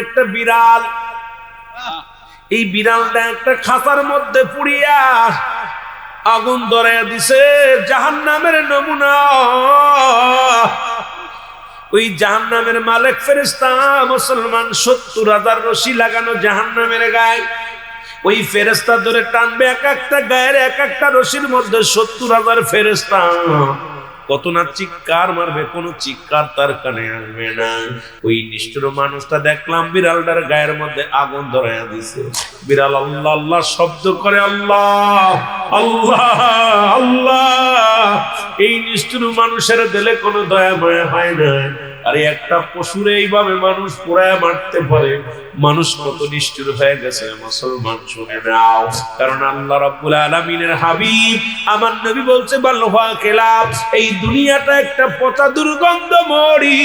একটা বিড়াল, এই বিড়ালটা একটা খাঁচার মধ্যে পুড়িয়া আগুন ধরাইয়া দিছে, জাহান্নামের নমুনা। ওই জাহান্নামের মালিক ফেরেশতা মুসলমান 70,000 রশি লাগানো জাহান্নামের গায়ে, ওই ফেরেশতা ধরে টানবে এক একটা গায়ের এক একটা রশির মধ্যে 70,000 ফেরেশতা। কত না চিৎকার মারবে, কোনো চিৎকার তার কানে আসবে না। ওই নিষ্ঠুর মানুষটা দেখলাম বিড়ালটার গায়ের মধ্যে আগুন ধরাইয়া দিছে। বিড়াল আল্লাহ আল্লাহ শব্দ করে, আল্লাহ আল্লাহ আল্লাহ। এই নিষ্ঠুর মানুষের দিলে কোনো দয়া মায়া হয় না। আরে একটা পশুরে এইভাবে মানুষ পোড়ায় মারতে পারে, মানুষ কত নিষ্ঠুর হয়ে গেছে মুসলমান শুনে নাও। কারণ আল্লাহ রাব্বুল আলামিনের হাবিব আমার নবী বলছে, বাল্লুহা কেলাব, এই দুনিয়াটা একটা পচা দুর্গন্ধ মরি।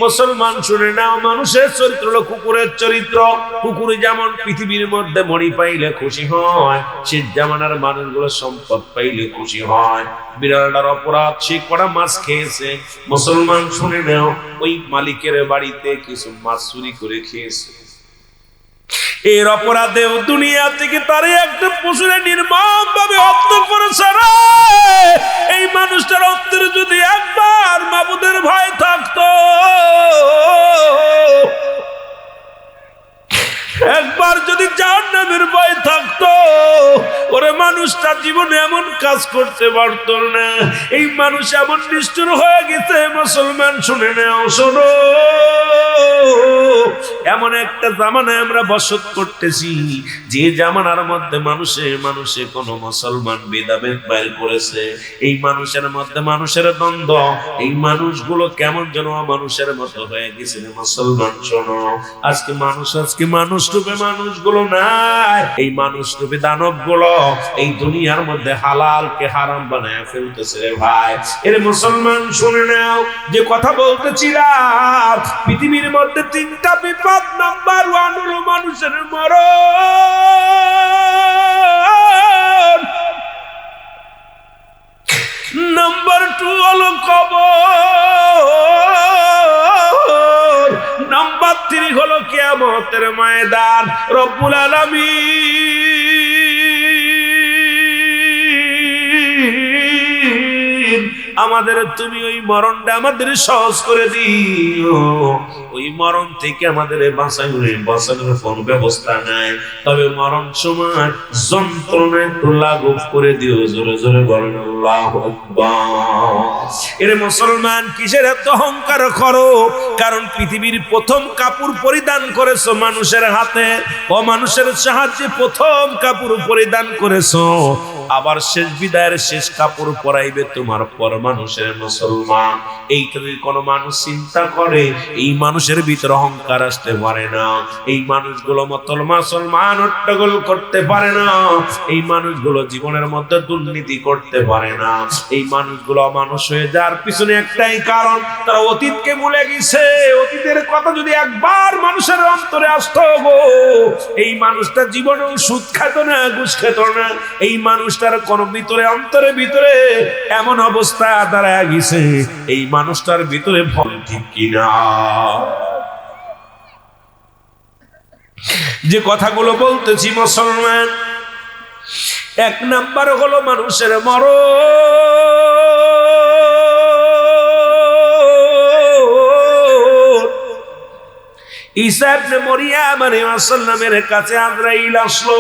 মুসলমান শুনে নাও, মানুষের চরিত্র হলো কুকুরের চরিত্র। কুকুরে যেমন পৃথিবীর মধ্যে মরি পাইলে খুশি হয়, সে জামানার মানুষগুলো সম্পদ পাইলে খুশি হয়। বিড়ালটার অপরাধ, সে কড়া মাছ খেয়েছে। মুসলমান শুনে নাও, ওই মালিকের বাড়িতে কিছু মাছ চুরি করে খেয়েছে। এর অপরাধে দুনিয়া থেকে তারে একটা পশুরে নির্মম ভাবে হত্যা করেছে। এই মানুষটার অন্তরে যদি একবার মাবুদের ভয় থাকতো, একবার যদি জাহান্নামের ভয় থাকতো, ওরে মানুষটা জীবনে এমন কাজ করতে পারতো না। এই মানুষ এমন নিষ্ঠুর হয়ে গেছে। মুসলমান শুনে নাও, শোনো, এমন একটা জামানায় আমরা বসত করতেছি, যে জামানার মধ্যে মানুষে মানুষে কোন মুসলমান ভেদাভেদ বাইর করেছে। এই মানুষের মধ্যে মানুষের দ্বন্দ্ব, এই মানুষগুলো কেমন যেন মানুষের মতো হয়ে গেছে। মুসলমান শোনো, আজকে মানুষ রূপে মানুষগুলো নাই, এই মানুষ রূপে দানব গুলো এই দুনিয়ার মধ্যে হালালকে হারাম বানায় ফেলতেছে রে ভাই। এর মুসলমান শুনে নাও, যে কথা বলতেছিলাম, পৃথিবীর মধ্যে 3টা বিপদ, নাম্বার 1 হলো মানুষের মরণ, নাম্বার 2 হলো কবর, নাম্বার 3 হলো কিয়ামতের ময়দান। রব্বুল আলামিন আমাদের তুমি ওই মরণটা আমাদের সহজ করে দিও। ওই মরণ থেকে আমাদের বাঁচানোর কোন ব্যবস্থা নাই, তবে মরণ সময় যন্ত্রণা একটু লাঘব করে দিও। জোরে জোরে বলেন আল্লাহু আকবার। এরে মুসলমান, কিসের এত অহংকার করো? কারণ পৃথিবীর প্রথম কাপড় পরিধান করেছো মানুষের হাতে, ও মানুষের সাহায্যে প্রথম কাপড় পরিধান করেছো, আবার শেষ বিদায়ের শেষ কাপড় পরাইবে তোমার পর মানুষের। মুসলমান, এইটা যদি কোনো মানুষ চিন্তা করে, এই মানুষের ভিতরে অহংকার আসতে পারে না। এই মানুষগুলো মুসলমান হট্টগোল করতে পারে না। এই মানুষগুলো জীবনের মধ্যে দুর্নীতি করতে পারে না। এই মানুষগুলো মানুষ হয়ে যাওয়ার পিছনে একটাই কারণ, তারা অতীতকে ভুলে গেছে। অতীতের কথা যদি একবার মানুষের অন্তরে আসতো গো, এই মানুষটা জীবনেও সুদ খেত না, ঘুষ খেত না। এই মানুষটার কোন ভিতরে অন্তরে ভিতরে এমন অবস্থা দাঁড়ায় গেছে, এই মানুষটার ভিতরে ভয় ঠিক কিনা। যে কথাগুলো বলতেছি মুসলমান, 1 নাম্বার হলো মানুষের মরণ। ঈসা ইবনে মরিয়ম আলাইহিস সালামের কাছে আজরাইল আসলো।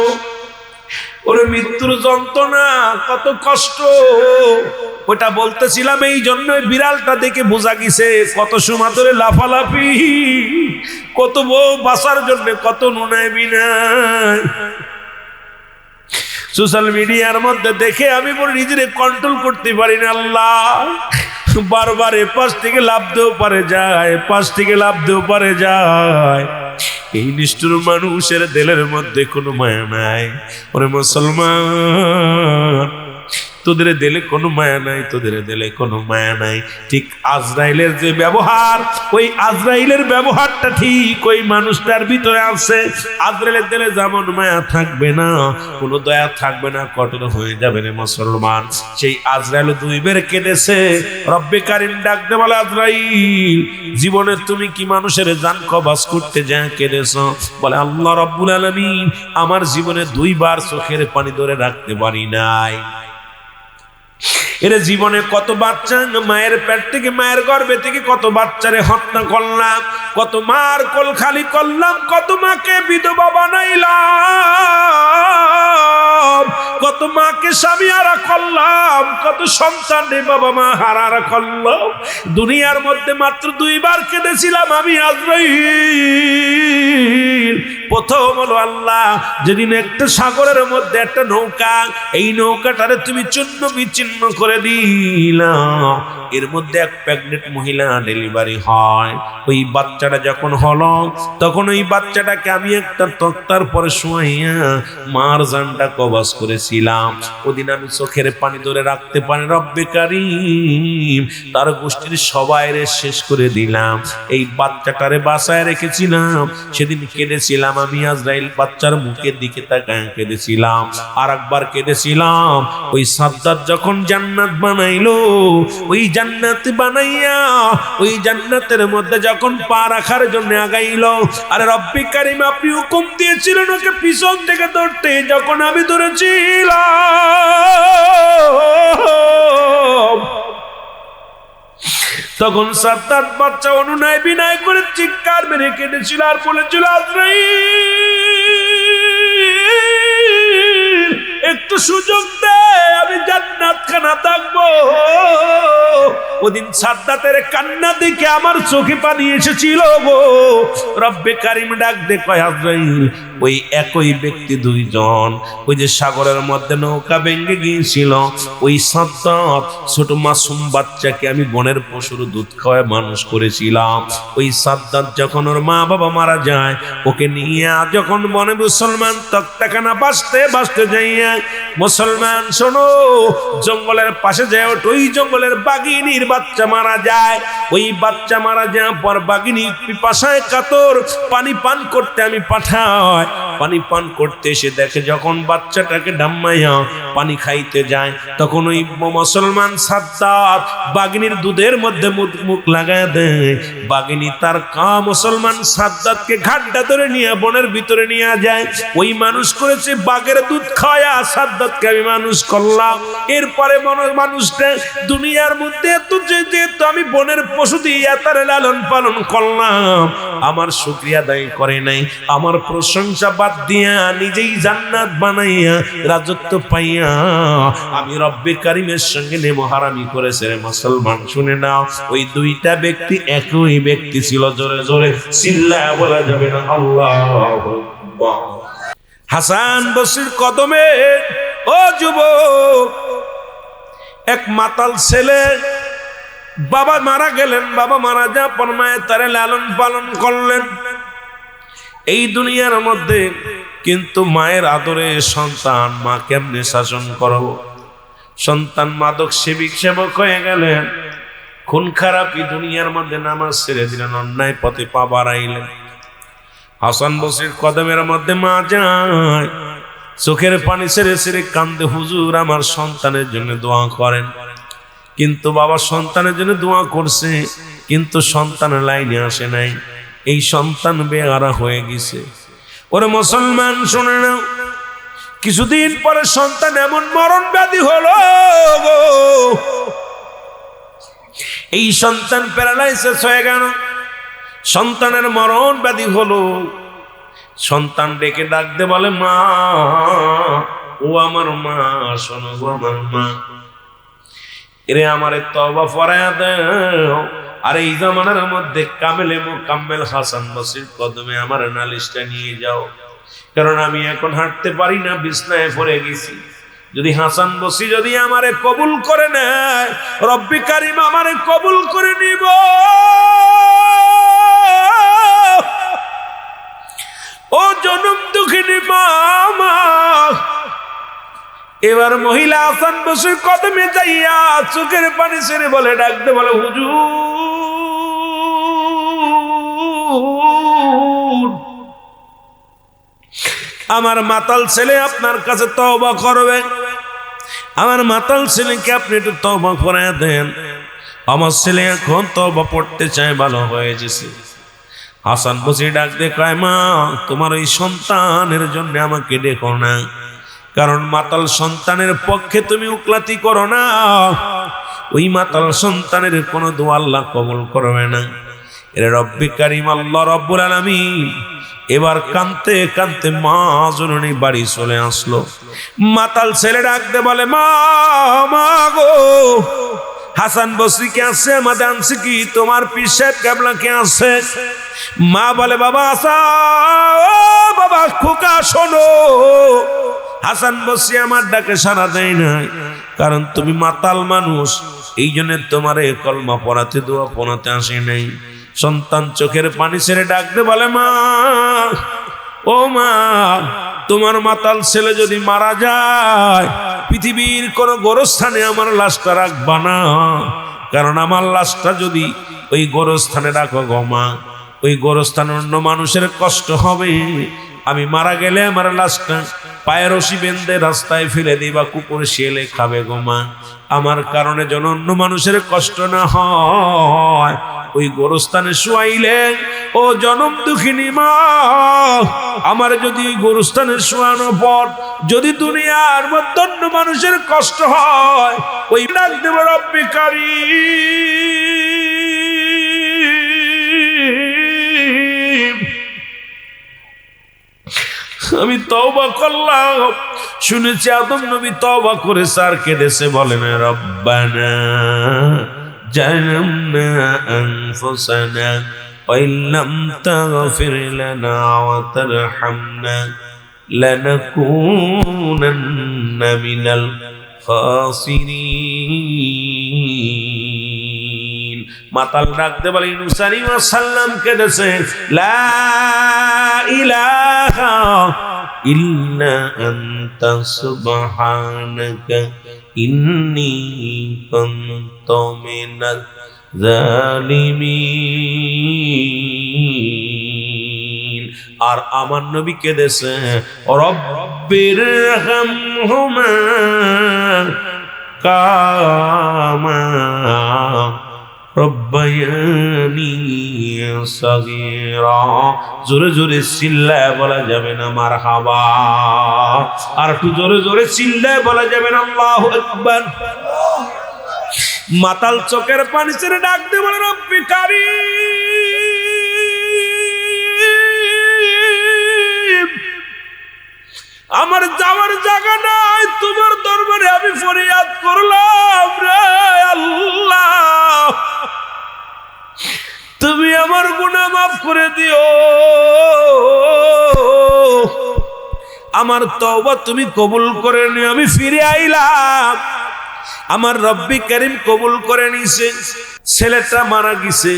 ওরে মৃত্যুর যন্ত্রণা, কত কষ্ট, ওটা বলতেছিলাম। এই জন্যই বিড়ালটা দেখে বোঝা গেছে কত সময় ধরে লাফালাফি, কত বউ বাঁচার জন্য কত নুনায় বিনায়। সোশ্যাল মিডিয়ার মধ্যে দেখে আমি নিজেরে কন্ট্রোল করতে পারি না। আল্লাহ, বারবার এপাশ থেকে লাভ দেও পারে যায়, পাশ থেকে লাভ দেও পারে যায়। এই নিষ্ঠুর মানুষের দিলের মধ্যে কোনো মায়া নাই। ওরে মুসলমান, তোদের দিলে কোনো মায়া নাই, তোদের দিলে কোনো মায়া নাই। ঠিক আজরাইলের যে ব্যবহার, ওই আজরাইলের ব্যবহারটা ঠিক ওই মানুষটার ভিতরে আছে। আজরাইলের দিলে যেমন মায়া থাকবে না, কোনো দয়া থাকবে না, কঠোর হয়ে যাবে রে মুসলমান। সেই আজরাইল 2 বের কেঁদেছে। রব্বে কারিম ডাকতে বলে, আজরাইল জীবনে তুমি কি মানুষের জান কবজ করতে যা কেঁদেছ? বলে, আল্লাহ রাব্বুল আলামিন আমার জীবনে 2 বার চোখের পানি ধরে রাখতে পারি নাই। এর জীবনে কত বাচ্চা মায়ের পেট থেকে, মায়ের গর্ভে থেকে কত বাচ্চারে হত্যা করলাম, কত মার কোল খালি করলাম, কত মাকে বিধবা বানাইলাম, কত মাকে স্বামী হারা করলাম, কত সন্তান রে বাবা মা হারা করলাম। দুনিয়ার মধ্যে মাত্র 2 বার কেঁদেছিলাম আমি আজরাইল। প্রথম হলো আল্লাহ যেদিন একটা সাগরের মধ্যে একটা নৌকা, এই নৌকাটারে তুমি চূর্ণ বিচ্ছিন্ন করে দিলা, এর মধ্যে এক প্রেগনেন্ট মহিলা ডেলিভারি হয়। ওই বাচ্চাটা যখন হলো, তখন ওই বাচ্চাটাকে আমি একটা তক্তার পরে শুয়াইয়া মার জানটা কবজ করেছিলাম। ওদিন আমি চোখের পানি ধরে রাখতে পারি রব্বে কারিম, তার গোষ্ঠীর সবাইরে শেষ করে দিলাম। এই বাচ্চাটারে বাঁচায় রেখেছিলাম। সেদিন কেঁদেছিলাম আমি আজরাইল, বাচ্চার মুখের দিকে তাকায় কেঁদেছিলাম। আর একবার কেঁদেছিলাম ওই সাদ্দাত যখন জান্নাত বানাইলো, ওই জান্নাত বানাইয়া ওই জান্নাতের মধ্যে যখন পা রাখার জন্য আগাইলো, আরে রব্বে কারিম আপনি হুকুম দিয়েছিলেন ওকে পিছন থেকে ধরতে, যখন আমি ধরেছিলাম তখন সাদ্দাত বাচ্চা অনুনয় বিনয় করে চিৎকার মেরে কেঁদেছিল আর বলেছিল, আজরাইল একটু সুযোগ দে, আমি জান্নাত খানা থাকবো। ওদিন সাদ্দাতের কান্না দেখে আমার চোখে পানি এসেছিল গো। রব্বে কারিম ডাক দে কয়, আজরাইল ওই একই ব্যক্তি 2 জন, ওই যে সাগরের মধ্যে নৌকা ভেঙে গিয়েছিল, ওই সাদ্দাত ছোট মাসুম বাচ্চাকে আমি বনের পশুর দুধ খাওয়ায় মানুষ করেছিলাম। ওই সাদ্দাত যখন ওর মা বাবা মারা যায়, ওকে নিয়ে যখন বনে মুসলমান তক্তাখানা বাঁচতে বাঁচতে যাইয়া, মুসলমান শোনো, জঙ্গলের পাশে যায়, ওই জঙ্গলের বাঘিনীর বাচ্চা মারা যায়। ওই বাচ্চা মারা যাওয়ার পর বাঘিনী পিপাসায় কাতর, পানি পান করতে আমি পাঠাই। পানি পান করতে এসে দেখে যখন বাচ্চাটাকে ডাম্মাইয়া পানি খাইতে যায়, তখন ওই মুসলমান সাদ্দাত বাঘিনীর দুধের মধ্যে মুখ লাগায় দেয়। বাঘিনী তার মুসলমান সাদ্দাতকে ঘাটটা ধরে নিয়ে বনের ভিতরে নিয়ে যায়। ওই মানুষ করেছে বাঘের দুধ খাওয়া সাদ্দাতকে আমি মানুষ করলাম। এরপরে মানুষটা দুনিয়ার মধ্যে যেহেতু আমি বনের পশু দিয়ে তার লালন পালন করলাম, আমার শুকরিয়া আদায় করে নাই, আমার প্রশংসা বাদ দিয়া নিজেই জান্নাত বানাইয়া রাজত্ব পাইয়া আমি রব্বে কারিমের সঙ্গে নেমহারামি করেছে রে মুসলমান। শুনে নাও, ওই 2টা ব্যক্তি একই ব্যক্তি ছিল। জোরে জোরে চিল্লায়া বলা যাবে না আল্লাহু আকবার। হাসান বসরির কদমে ও যুবক, এক মাতাল ছেলে, বাবা মারা গেলেন, বাবা মারা যা পরমায় তারে লালন পালন করলেন এই দুনিয়ার মধ্যে, কিন্তু মায়ের আদরে সন্তান মা কেমনে শাসন করবো? সন্তান মাদক সেবক হয়ে গেলেন, খুন খারাপি দুনিয়ার মধ্যে নামাজ ছেড়ে দিলেন, অন্যায় পথে পা বাড়াইলেন। হাসান বসরির কদমের মধ্যে মা যায়, চোখের পানি ছেড়ে ছেড়ে কান্দে, হুজুর আমার সন্তানের জন্য দোয়া করেন। কিন্তু বাবা সন্তানের জন্য দোয়া করছে, কিন্তু সন্তানের লাইনে আসে নাই, এই সন্তান বেহারা হয়ে গেছে। ওরে মুসলমান শুনে নাও, কিছুদিন পরে সন্তান এমন মরণ ব্যাধি হলো, এই সন্তান প্যারালাইসিস হয়ে গেল, সন্তানের মরণ ব্যাধি হলো। সন্তান ডেকে ডাকতে বলে, মা ও আমার মা, শোনো গো আমার মা, এরে আমারে তওবা ফরায়া দাও। আর এই জামানার মধ্যে কামেলে মুকাম্মেল হাসান বসরির কদমে আমার নালিশটা নিয়ে যাও, কারণ আমি এখন হাঁটতে পারি না, বিছনায় পড়ে গেছি। যদি হাসান বসরি যদি আমারে কবুল করে নেয়, রব্বে কারিম আমারে কবুল করে নিব। ও জনম দুঃখিনী মা, এবার মহিলা হাসান বসির কদমে যাইয়া চোখের পানি ছেড়ে বলে, ডাকতে বলে, হুজুর, আমার মাতাল ছেলে আপনার কাছে তওবা করবে, আমার মাতাল ছেলেকে আপনি একটু তওবা করে দেন, আমার ছেলে এখন তওবা পড়তে চায়, ভালো হয়ে গেছে। হাসান বসরি ডাক দিয়ে কয়, মা, তোমার ওই সন্তানের জন্য আমাকে ডেকো না, কারণ মাতাল সন্তানের পক্ষে তুমি উকলাতি করো না, ওই মাতাল সন্তানের কোনো দোয়া আল্লাহ কবুল করবে না। এর রব্বি কারীম আল্লাহ রব্বুল আলামিন এবার কাঁদতে কাঁদতে মা জননী বাড়ি চলে আসলো। মাতাল ছেলে ডাকতে বলে, মা, মা গো, হাসান বসরি কে আছে, আমাদের আনছে কি, তোমার পীর সাহেব কেবলা কে আছে? মা বলে, বাবা আসা, বাবা খোকা শোনো, হাসান বসরি আমার ডাকে সাড়া দেয় না, কারণ তুমি মাতাল মানুষ, এই জন্য তোমার এই কলমা পড়াতে দোয়া পড়াতে আসে নাই। সন্তান চোখের পানি ছেড়ে ডাকতে বলে, মা, ও মা, তোমার মাতাল ছেলে যদি মারা যায়, পৃথিবীর কোন গোরস্থানে আমার লাশটা রাখবা না, কারণ আমার লাশটা যদি ওই গোরস্থানে রাখো গো মা, ওই গোরস্থানে অন্য মানুষের কষ্ট হবে, আমি মারা গেলে আমার লাশটা পায়ের রশি বেঁধে রাস্তায় ফেলে দিবা, কুকুর শিয়ালে খাবে গো মা, আমার কারণে যেন অন্য মানুষের কষ্ট না হয়, ওই গোরস্থানে শুয়াইলে ও জনম দুঃখিনী মা, আমার যদি ওই গোরস্থানে শুয়ানোর পর যদি দুনিয়ার মধ্যে অন্য মানুষের কষ্ট হয়, ওই ডাক দেব, রব্বি কারীম, আমি তওবা করলাম। শুনেছি আদম নবী তওবা করে স্যার কেঁদেছে, বলেন, রব্বানা জালামনা আনফুসানা ওয়া ইল্লাম তাগফির লানা ওয়া তারহামনা লানাকুনান্না মিনাল খাসিরিন। মাতাল ডাকতে বলে, ইউনূস আলাইহিস সালাম কেঁদেছে, লা ইলাহা ইল্লা আনতা সুবহানাকা ইন্নী কুনতু মিনাজ জালিমিন। আর আমার নবী কেঁদেছে, রব্বির রহমহুমা কামা রব্বায়ানি সগীরা। জোরে জোরে চিল্লায় বলা যাবে না মারহাবা, আর একটু জোরে জোরে চিল্লায় বলা যাবে না আল্লাহু আকবার। মাতাল চোখের পানি ছেড়ে ডাকতে বলে, রব্বি কারীম, আমার যাওয়ার জায়গা নাই, তোমার দরবারে আমি ফরিয়াদ করলাম রে আল্লাহ, তুমি আমার গুনাহ মাফ করে দিও, আমার তওবা তুমি কবুল করে নিও, আমি ফিরে আইলাম, আমার রব্বি কারীম কবুল করে নিছে। ছেলেটা মারা গেছে,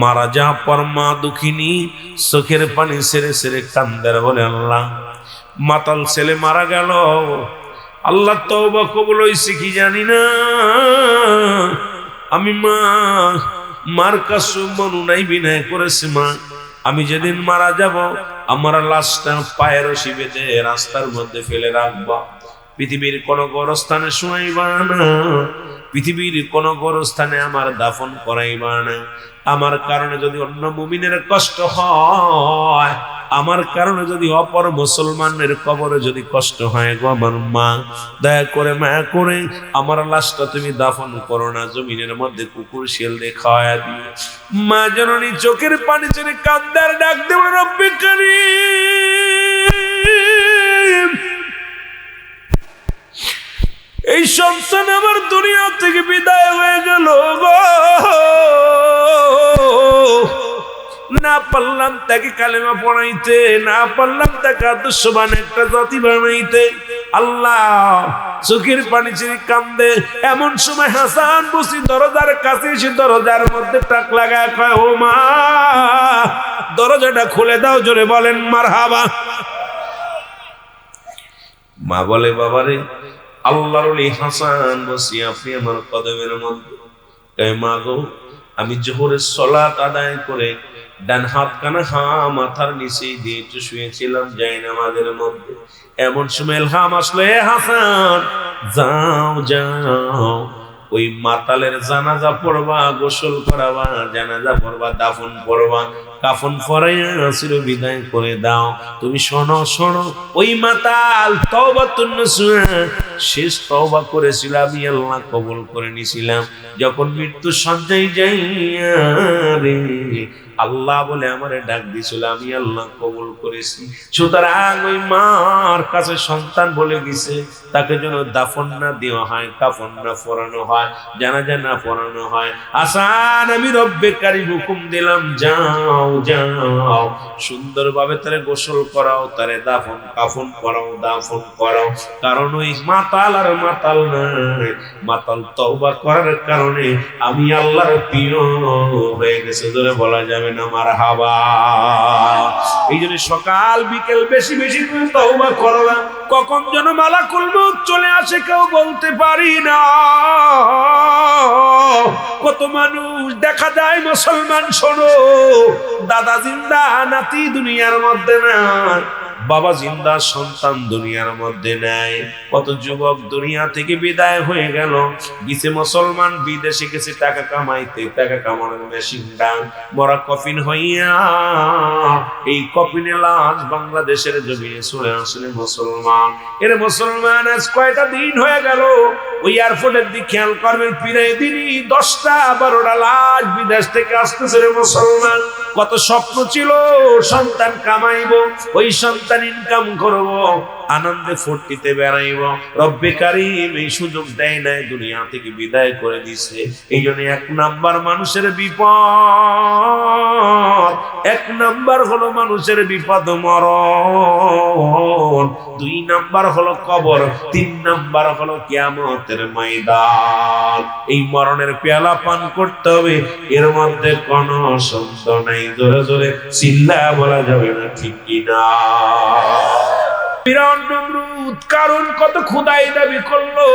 মারা যাওয়ার পর মা দুঃখিনী চোখের পানি ছেড়ে ছেড়ে কান্দার বলে, আল্লাহ, মাতাল ছেলে মারা গেল, আল্লাহ তওবা কবুল হইছে কি জানি না, আমি মার কাছে মনুনাই বিনয় করেছি, মা, আমি যেদিন মারা যাব আমার লাশটা পায়ের রশি বেঁধে রাস্তার মধ্যে ফেলে রাখবা, পৃথিবীর কোন গোরস্থানে শুয়াইবা না, পৃথিবীর কোন গোরস্থানে আমার দাফন করাইবা না, আমার কারণে যদি অন্য মুমিনের কষ্ট হয়, আমার কারণে যদি অপর মুসলমানের কবরে যদি কষ্ট হয় গো আমার মা, দয়া করে মায়া করে আমার লাশটা তুমি দাফন করো না, জমিনের মধ্যে কুকুর শিয়াল দিয়ে খাওয়ায়া দিও। মা জননী চোখের পানি ছেড়ে কান্দার ডাক দেব, রব্বি কারীম, এই সন্তান আমার দুনিয়া থেকে বিদায় হয়ে গেল গো, না পারলাম তাকে কালেমা পড়াইতে, না পারলাম তাকে আদর্শবান একটা জাতি বানাইতে, আল্লাহ চোখের পানি ছেড়ে কান্দে। এমন সময় হাসান বসরি দরজার কাছে এসে দরজার মধ্যে টাক লাগায় কয়, ও মা, দরজাটা খুলে দাও, জোরে বলেন মারহাবা। মা বলে, বাবারে আল্লাহর ওলি হাসান বসি আপনি আমার কদমের মধ্যে। কয় মা গো, আমি জোহরের সালাত আদায় করে ডান হাত কানা মাথার নিচে দিয়ে একটু শুয়েছিলাম জায়নামাজের মধ্যে। এমন সময় ইলহাম আসলো, এ হাসান যাও যাও, ওই মাতালের জানাজা পড়বা, গোসল করাবা, জানাজা পড়বা, দাফন পড়বা, কাফন পরাইয়া চির বিদায় করে দাও। তুমি শোনো শোনো, ওই মাতাল তওবাতুন নসুহা শেষ তওবা করেছিল, আমি আল্লাহ কবুল করে নিছিলাম। যখন মৃত্যু সজ্জায় যাইয়া রে আল্লাহ বলে আমারে ডাক দিছিল, আমি আল্লাহ কবুল করেছি। সুতরাং ওই মার কাছে সন্তান বলে গেছে, তাকে যেন দাফন না দেওয়া হয়, কাফন না পরানো হয়, জানাজা না পরানো হয়। আসান আমি রব্বে কারীম হুকুম দিলাম, যাও যাও সুন্দরভাবে তারে গোসল করাও, তারে দাফন কাফন করাও, দাফন করাও। কারণ ওই মাতাল আর মাতাল নাই, মাতাল তওবা করার কারণে আমি আল্লাহর প্রিয় হয়ে গেছে। ধরে বলা যাবে না মারহাবা। এই জন্য সকাল বিকেল বেশি বেশি তুমি তওবা করবা। কখন যেন মালাকুল মউত চলে আসে কেউ বলতে পারি না। কত মানুষ দেখা যায় মুসলমান, শোনো, দাদা জিন্দা নাতি দুনিয়ার মধ্যে না, বাবা জিন্দা সন্তান দুনিয়ার মধ্যে নাই। কত যুবক দুনিয়া থেকে বিদায় হয়ে গেল, গেছে মুসলমান বিদেশে গেছে টাকা কামাইতে, টাকা কামানোর মেশিন ডান, মরা কফিন হইয়া এই কফিনে লাশ বাংলাদেশের জমিনে চলে আসলে মুসলমান। এর মুসলমান আজ কয়টা দিন হয়ে গেল, ওই এয়ারপোর্টের দিকে খেয়াল করবেন, প্রায় দিনই 10টা 12টা লাশ বিদেশ থেকে আসতেছে রে মুসলমান। কত স্বপ্ন ছিল সন্তান কামাইব, ওই সন্তান ইনকাম করব, আনন্দে ফুর্তিতে বেড়াইব, রব্বে কারীম এই সুযোগ দেয় নাই, দুনিয়া থেকে বিদায় করে দিছে। এই জন্য 1 নাম্বার মানুষের বিপদ, 1 নাম্বার হলো মানুষের বিপদ মরণ, 2 নাম্বার হলো কবর, 3 নাম্বার হলো কিয়ামতের ময়দান। এই মরণের পেয়ালা পান করতে হবে, এর মধ্যে কোনো সন্দেহ নাই। জোরে জোরে চিল্লা বলা যাবে না, ঠিক কিনা? ফিরআউন নমরুদ কারণ কত খোদাই দাবি করলো,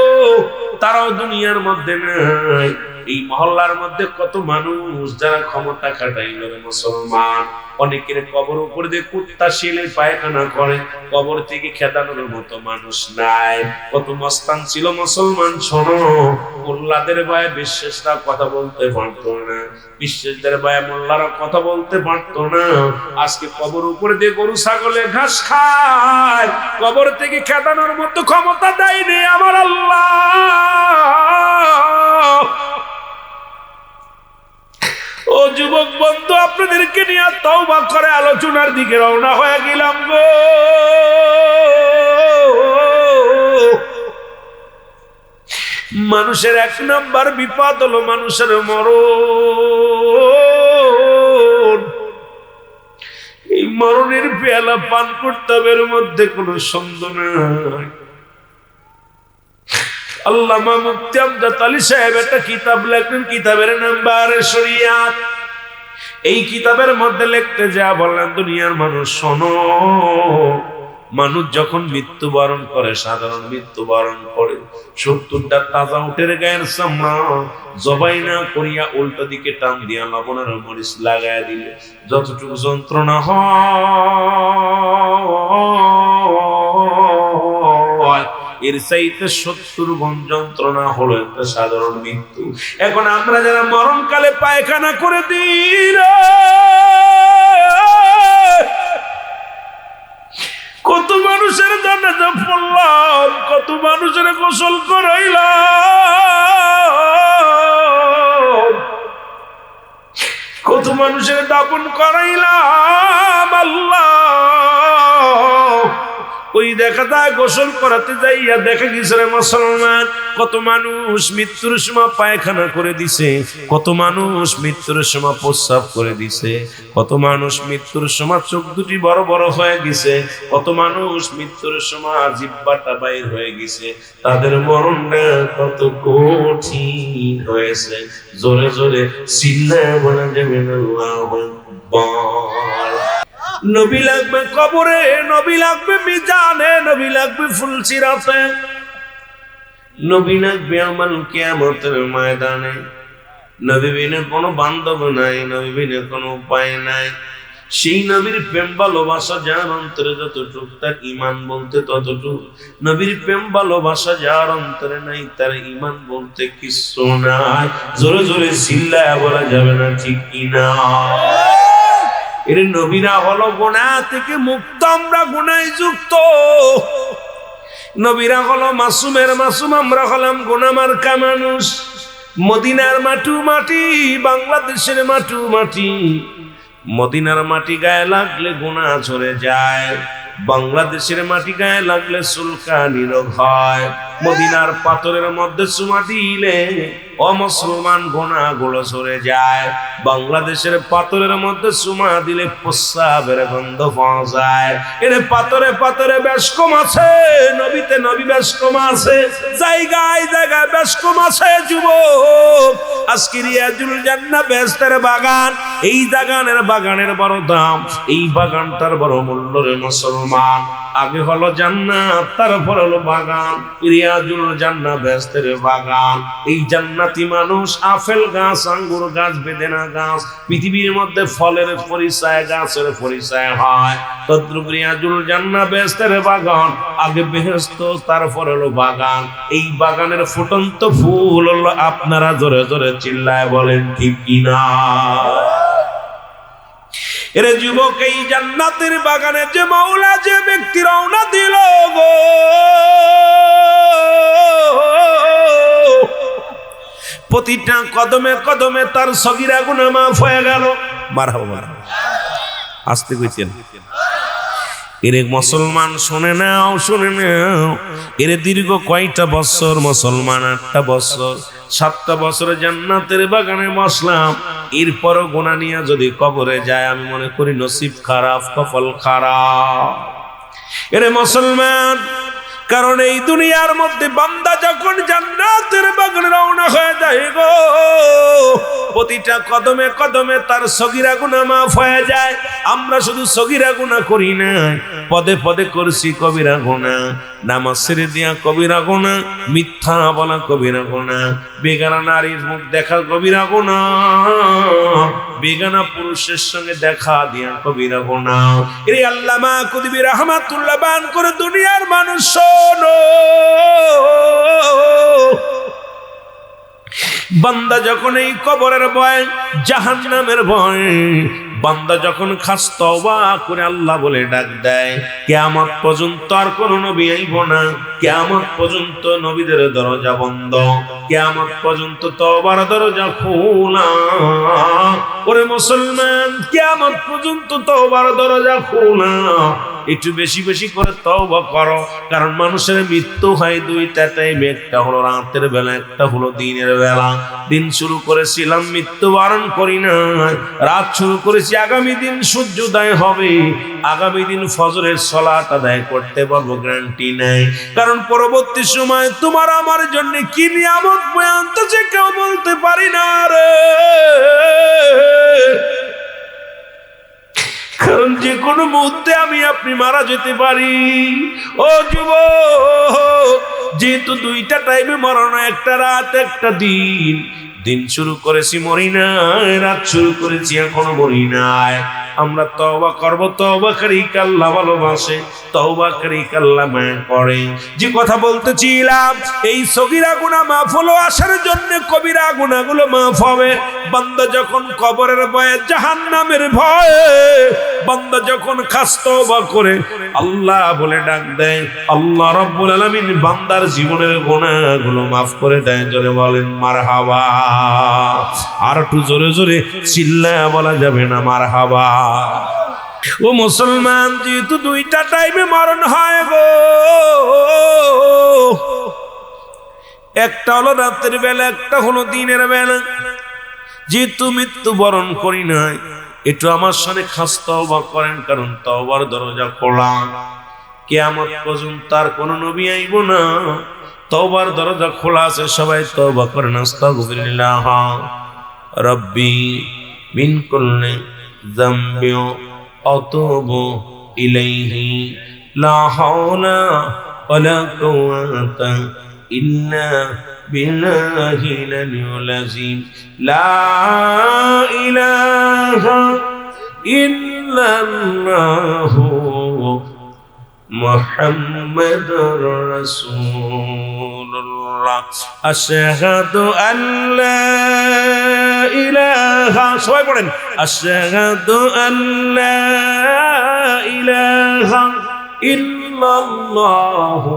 তারাও দুনিয়ার মধ্যে নাই। এই মহল্লার মধ্যে কত মানুষ যারা ক্ষমতা খাটাইল মুসলমান, অনেকের কবর উপর দিয়ে কুত্তা শিলে পায়খানা করে, কবর থেকে খেদানোর মতো মানুষ নাই। কত মস্তান ছিল মুসলমান, শোনো, মোল্লাদের ভয়ে বিশ্বাসরা কথা বলতে পারতো না, বিশ্বাসদের ভয়ে মোল্লারা কথা বলতে পারতো না। আজকে কবর উপর দিয়ে গরু ছাগলে ঘাস খায়, কবর থেকে খেদানোর মতো ক্ষমতা দেয়নি আমার আল্লাহ। ও যুবক বন্ধু, আপনাদেরকে নিয়ে তওবা করে আলোচনার দিকে রওনা হয়ে গেলাম গো। মানুষের 1 নাম্বার বিপদ হলো মানুষের মরণ। এই মরণের পেয়ালা পান করতে হবে, এর মধ্যে কোনো সন্দেহ নাই। আল্লামা মুফতি আমজাদ আলী সাহেব একটা কিতাব লেখেন, কিতাবের নাম বারে শরিয়াত। এই কিতাবের মধ্যে লিখতে যা বললেন, দুনিয়ার মানুষ শোনো, মানুষ যখন মৃত্যুবরণ করে, সাধারণ মৃত্যুবরণ করে, 70টা তাজা উটের গায়ের চামড়া জবাই না করিয়া উল্টো দিকে টান দিয়া লবণের মরিচ লাগাইয়া দিলে যতটুকু যন্ত্রণা হয়, এর চাইতে 70 গুণ যন্ত্রণা হলো একটা সাধারণ মৃত্যু। এখন আমরা যারা মরণকালে পায়খানা করে দিই, কত মানুষের জানাজা পড়লাম, কত মানুষের গোসল করাইলাম, কত মানুষের দাফন করাইলাম। আল্লাহ, ওই দেখা যায় গোসল করাতে যাইয়া দেখা গেছে রে মুসলমান, কত মানুষ মৃত্যুর সময় পায়খানা করে দিছে, কত মানুষ মৃত্যুর সময় প্রস্রাব করে দিছে, কত মানুষ মৃত্যুর সময় চোখ দুটি বড় বড় হয়ে গেছে, কত মানুষ মৃত্যুর সময় জিহ্বাটা বাইর হয়ে গেছে। তাদের মরণটা কত কঠিন হয়েছে। জোরে জোরে চিল্লায় বলা যাবে না আল্লাহু আকবার। নবী লাগবে কবরে, নবী লাগবে মিজানে, নবী লাগবে ফুলসিরাতে, নবী লাগবে আমাল কিয়ামতের ময়দানে। নবী বিনে কোনো বান্ধব নাই, নবী বিনে কোনো উপায় নাই। সেই নবীর প্রেম ভালোবাসা যার অন্তরে যতটুক, তার ঈমান বলতে ততটুক। নবীর প্রেম ভালোবাসা যার অন্তরে নাই, তার ঈমান বলতে কিছু নাই। জোরে জোরে চিল্লায়া বলা যাবে না ঠিক কিনা? এর নবীরা হলো গুনাহ থেকে মুক্ত, আমরা গুনায় যুক্ত। নবীরা হলো মাসুমের মাসুম, আমরা হলাম গুনাহ মার্কা মানুষ। মদিনার মাটু মাটি, বাংলাদেশের মাটু মাটি। মদিনার মাটি গায়ে লাগলে গুনাহ ঝরে যায়, বাংলাদেশের মাটি গায়ে লাগলে চুলকানি রোগ হয়। মদিনার পাথরের মধ্যে চুমা দিলে অমুসলমান গুনাহগুলো ঝরে যায়, বাংলাদেশের পাথরের মধ্যে চুমা দিলে প্রস্রাবের গন্ধ পাওয়া যায়। এর পাথরে পাথরে বেশ কম আছে, নবীতে নবী বেশ কম আছে, জায়গায় জায়গায় বেশ কম আছে। যুবক, আজকে রিয়াজুল জান্নাহ বেহেশতের বাগান, এই বাগানের বড় দাম, এই বাগানটার বড় মূল্য রে মুসলমান। আগে হলো জান্নাত, তারপর হলো বাগান। রিয়াজুল জান্নাহ বেহেশতের বাগান। এই জান্নাতি মানুষ আপেল গাছ, আঙ্গুর গাছ, বেদেনা গাছ, পৃথিবীর মধ্যে ফলের পরিচয়, গাছের পরিচয় হয়। তদ্রুপ রিয়াজুল জান্নাহ বেহেশতের বাগান। আগে বেহেশত, তারপর হলো বাগান। এই বাগানের ফুটন্ত ফুল হলো, আপনারা জোরে জোরে চিল্লায় বলেন ঠিক কিনা? এর যুবক, এই জান্নাতের বাগানে যে মাওলা, যে ব্যক্তি রওনা দিল গো, প্রতিটা কদমে কদমে তার সগীরা গুনাহ মাফ হয়ে গেল। মারহাবা মারহাবা, আস্তে কইছেন। এর মুসলমান শুনে নাও, শুনে নাও। এর দীর্ঘ কয়টা বছর মুসলমান? 8টা বছর। 7টা বছর জান্নাতের বাগানে বসলাম, এরপরও গুনাহ নিয়ে যদি কবরে যায়, আমি মনে করি নসিব খারাপ, কপাল খারাপ। এর মুসলমান, কারণ এই দুনিয়ার মধ্যে বান্দা যখন জান্নাতের বাগানে রওনা হয়ে যায় গো, প্রতিটা কদমে কদমে তার সগীরা গুনাহ মাফ হয়ে যায়। আমরা শুধু সগীরা গুনাহ করি না, পদে পদে করছি কবিরা গুনাহ। নামাজ ছেড়ে দিয়া কবিরা গুনাহ, মিথ্যা বলা কবিরা গুনাহ, বেগানা নারীর মুখ দেখা কবিরা গুনাহ, বেগানা পুরুষের সঙ্গে দেখা দিয়া কবিরা গুনাহ। এই আল্লামা কুতুবী রাহমাতুল্লাহ বান করে, দুনিয়ার মানুষ শোনো, বান্দা যখন এই কবরের ভয়, জাহান্নামের ভয়, বান্দা যখন খাস তওবা করে আল্লাহ বলে ডাক দেয়, কিয়ামত পর্যন্ত আর কোন নবী আইব না, কিয়ামত পর্যন্ত নবীদের দরজা বন্ধ, কিয়ামত পর্যন্ত তওবার দরজা খোলা। ওরে মুসলমান, কিয়ামত পর্যন্ত তওবার দরজা খোলা। একটু বেশি বেশি করে তওবা করো, কারণ মানুষের মৃত্যু হয় 2টা টাইমে, একটা হলো রাতের বেলা, একটা হলো দিনের বেলা। দিন শুরু করেছিলাম, মৃত্যুবরণ করি না। রাত শুরু করেছি, আগামী দিন সূর্যোদয় হবে, আগামী দিন ফজরের সালাত আদায় করতে পারবো, গ্যারান্টি নাই। কারণ পরবর্তী সময় তোমার আমার জন্য কি নিয়ামত বয়ে আনতেছে কেউ বলতে পারি না রে। কারণ যে কোনো মুহূর্তে আমি আপনি মারা যেতে পারি। ও যুবক, যেহেতু 2টা টাইমে মরণ, একটা রাত একটা দিন। দিন শুরু করেছি, মরি নাই, রাত শুরু করেছি, এখনো মরি নাই। আমরা তওবা করব, তওবাকারীকে আল্লাহ ভালোবাসে, তওবাকারীকে আল্লাহ মায়া করে। যে কথা বলতেছিলাম, এই সগীরা গুনাহ মাফ হলো, আসার জন্য কবিরা গুনাহগুলো মাফ হবে। বান্দা যখন কবরের ভয়ে, জাহান্নামের ভয়ে, বান্দা যখন খাস তওবা করে আল্লাহ বলে ডাক দেয়, আল্লাহ রাব্বুল আলামিন বান্দার জীবনের গুনাহগুলো মাফ করে দেয়। জোরে বলেন মারহাবা। আর একটু জোরে জোরে চিল্লায়া বলা যাবে না মারহাবা। ও মুসলমান, যেহেতু 2টা টাইমে মরণ হয় গো, একটা হলো রাতের বেলা, একটা হলো দিনের বেলা। যেহেতু মৃত্যুবরণ করি নাই, একটু আমার সাথে খাস তওবা করেন, কারণ তওবার দরজা খোলা। কিয়ামত পর্যন্ত আর কোন নবী আইব না, তওবার দরজা খোলা আছে। সবাই তওবা করেন, আস্তাগফিরুল্লাহ রাব্বি মিন কুল্লি যামবি আতুবু ইলাইহি লা হাওলা ওয়ালা কুওয়াতা ইল্লা বিল্লাহিল আলিয়্যিল আযীম লা ইলাহা ইল্লাল্লাহু মুহাম্মাদুর রাসূলুল্লাহ আশহাদু আল্লা ইলাহা সবাই পড়েন আশহাদু আল্লা ইলাহা ইল্লাল্লাহু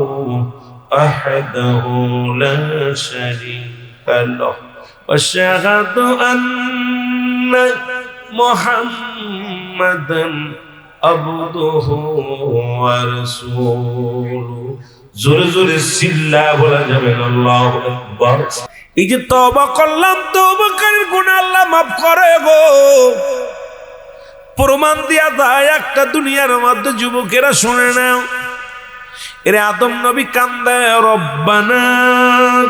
আহদাহু লা শারীকা লাহু আশহাদু আন্না মুহাম্মাদান আবদুহু ওয়া রাসূলুহু জোরে জোরে চিল্লা বলা যাবে না আল্লাহু আকবার। এই যে তওবা করলাম, তওবাকারীর গুনাহ আল্লাহ মাফ করে গো। প্রমাণ দিয়া যায় একটা দুনিয়ার মধ্যে যুবকেরা শুনে নাও, এরে আদম নবী কান্দে রব্বানা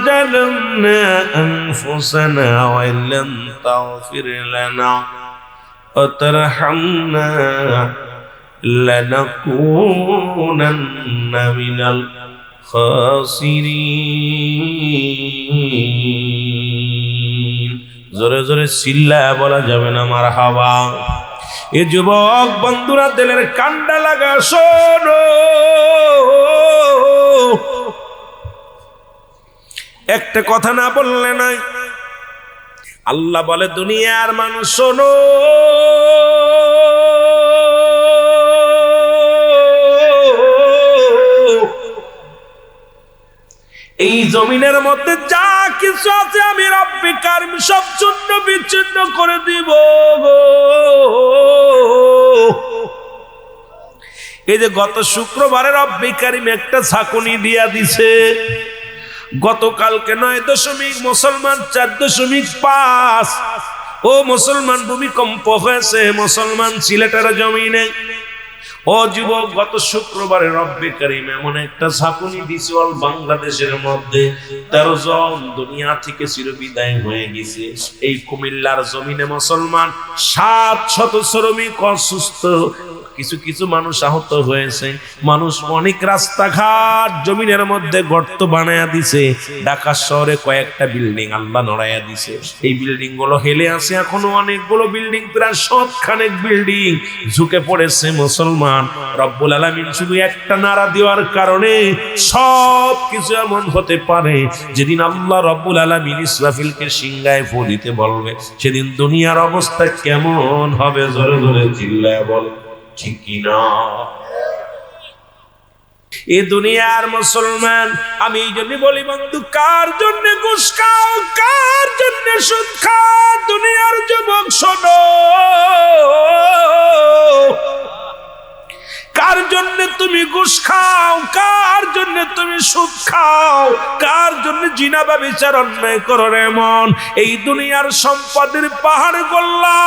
জালামনা আনফুসানা ওয়া ইল্লাম তাগফির লানা ওয়া তারহামনা লানাকুনান্না মিনাল খাসিরিন। জোরে জোরে চিল্লা বলা যাবে না মারহাবা। এ যুবক বন্ধুরা দিলের কান্ডা লাগা শোনো, একটা কথা না বললে নাই। আল্লাহ বলে দুনিয়ার মানুষ শোনো, এই জমিনের মধ্যে যা কিছু আছে আমি রব্বে কারিম সব চূর্ণ বিচ্ছিন্ন করে দিব। এই যে গত শুক্রবারে রব্বে কারিম একটা ঝাঁকুনি দিয়া দিছে, গতকালকে 9 মুসলমান 4.5 ও মুসলমান ভূমিকম্প হয়েছে মুসলমান সিলেটের জমিনে। ও যুবক গত শুক্রবারে রব্বে কারিম এমন একটা ঝাঁকুনি দিছে অল বাংলাদেশের মধ্যে 13 জন দুনিয়া থেকে চিরবিদায় হয়ে গেছে। এই কুমিল্লার জমিনে মুসলমান 700 শ্রমিক অসুস্থ, কিছু কিছু মানুষ আহত হয়েছে। মানুষ অনেক রাস্তাঘাট জমিনের মধ্যে গর্ত বানায়া দিছে। ঢাকা শহরে কয়েকটা বিল্ডিং আল্লাহ নড়াইয়া দিছে, এই বিল্ডিং গুলো হেলে আছে এখনো। অনেকগুলো বিল্ডিং প্রায় 100 খানেক বিল্ডিং ঝুঁকে পড়েছে মুসলমান। রব্বুল আলামিন শুধু একটা নারা দেওয়ার কারণে সব কিছু এমন হতে পারে। যেদিন আল্লাহ রব্বুল আলামিন ইসরাফিলকে সিংহায় ফু দিতে বলবে, সেদিন দুনিয়ার অবস্থা কেমন হবে? জোরে জোরে চিল্লায় বল ঠিক কিনা? এ দুনিয়ার মুসলমান, আমি এই জন্য বলি বন্ধু, কার জন্য ঘুষ খাও, কার জন্য সুদ খাও? দুনিয়ার যুবক শোনো, কার জন্য তুমি ঘুষ খাও, কার জন্য তুমি সুদ খাও, কার জন্য জিনা ব্যভিচার অন্যায় করো রে মন? এই দুনিয়ার সম্পদের পাহাড় গোল্লা,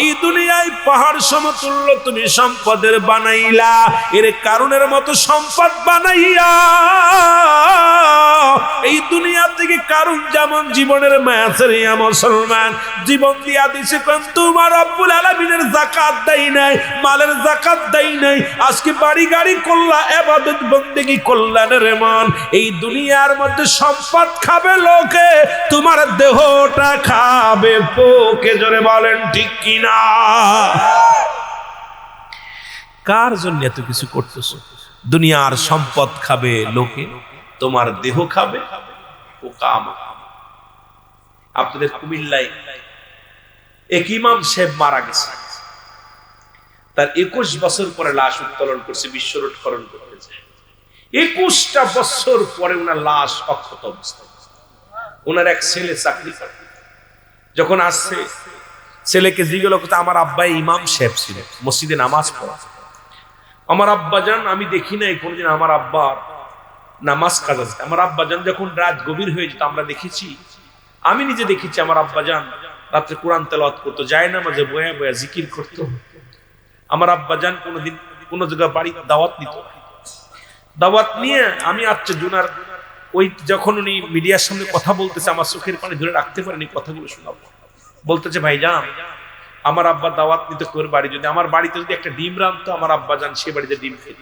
এই দুনিয়ায় পাহাড় সমতুল্য তুমি সম্পদের বানাইলা। এর কারণের মতো সম্পদ বানাইয়া এই দুনিয়া থেকে কারণ যেমন জীবনের মায়া ছাড়িয়া মুসলমান জীবন দিয়া দিছে, কারণ তোমার রব্বুল আলামিনের যাকাত দেই নাই, মালের যাকাত দেই নাই। আজকে বাড়ি গাড়ি করলা, ইবাদত বন্দেগি করলেন রে মন। এই দুনিয়ার মধ্যে সম্পদ খাবে লোকে, তোমার দেহটা খাবে পোকে। জোরে বলেন ঠিক কিনা? কার জন্য এত কিছু করতেছো? দুনিয়ার সম্পদ খাবে লোকে, তোমার দেহ খাবে পোকা। আপনাদের কুমিল্লায় এক ইমাম সাহেব মারা গেছে, তার 21 বছর পরে লাশ উত্তোলন করছে, বিশ্ব রোড খনন করতেছে। 21টা বছর পরে ওনার লাশ অক্ষত অবস্থায়। ওনার এক ছেলে চাকরি করে, যখন আসছে ছেলেকে জিজ্ঞেস করতে, আমার আব্বা ইমাম সাহেব ছিল, মসজিদে নামাজ পড়া। আমার আব্বা জান আমি দেখি নাই কোনদিন আমার আব্বা নামাজ কাজা। আমার আব্বা জান যখন রাত গভীর হয়ে যেত আমরা দেখেছি, আমি নিজে দেখেছি আমার আব্বা জান রাত্রে কোরআন তেলাওয়াত করতো, যায় না মাঝে বয়া বয়া জিকির করতো। আমার আব্বা জান কোনোদিন কোনো জায়গায় বাড়ি দাওয়াত নিত, দাওয়াত নিয়ে আমি আচ্ছা জুনার ওই যখন উনি মিডিয়ার সামনে কথা বলতেছে, আমার চোখের পানি ধরে রাখতে পারেনি, কথাগুলো শোনাবো। বলতেছে ভাইজান আমার আব্বা দাওয়াত নিতে করে বাড়ি, যদি আমার বাড়িতে যদি একটা ডিম রানতো আমার আব্বা যান সে বাড়িতে ডিম খেত,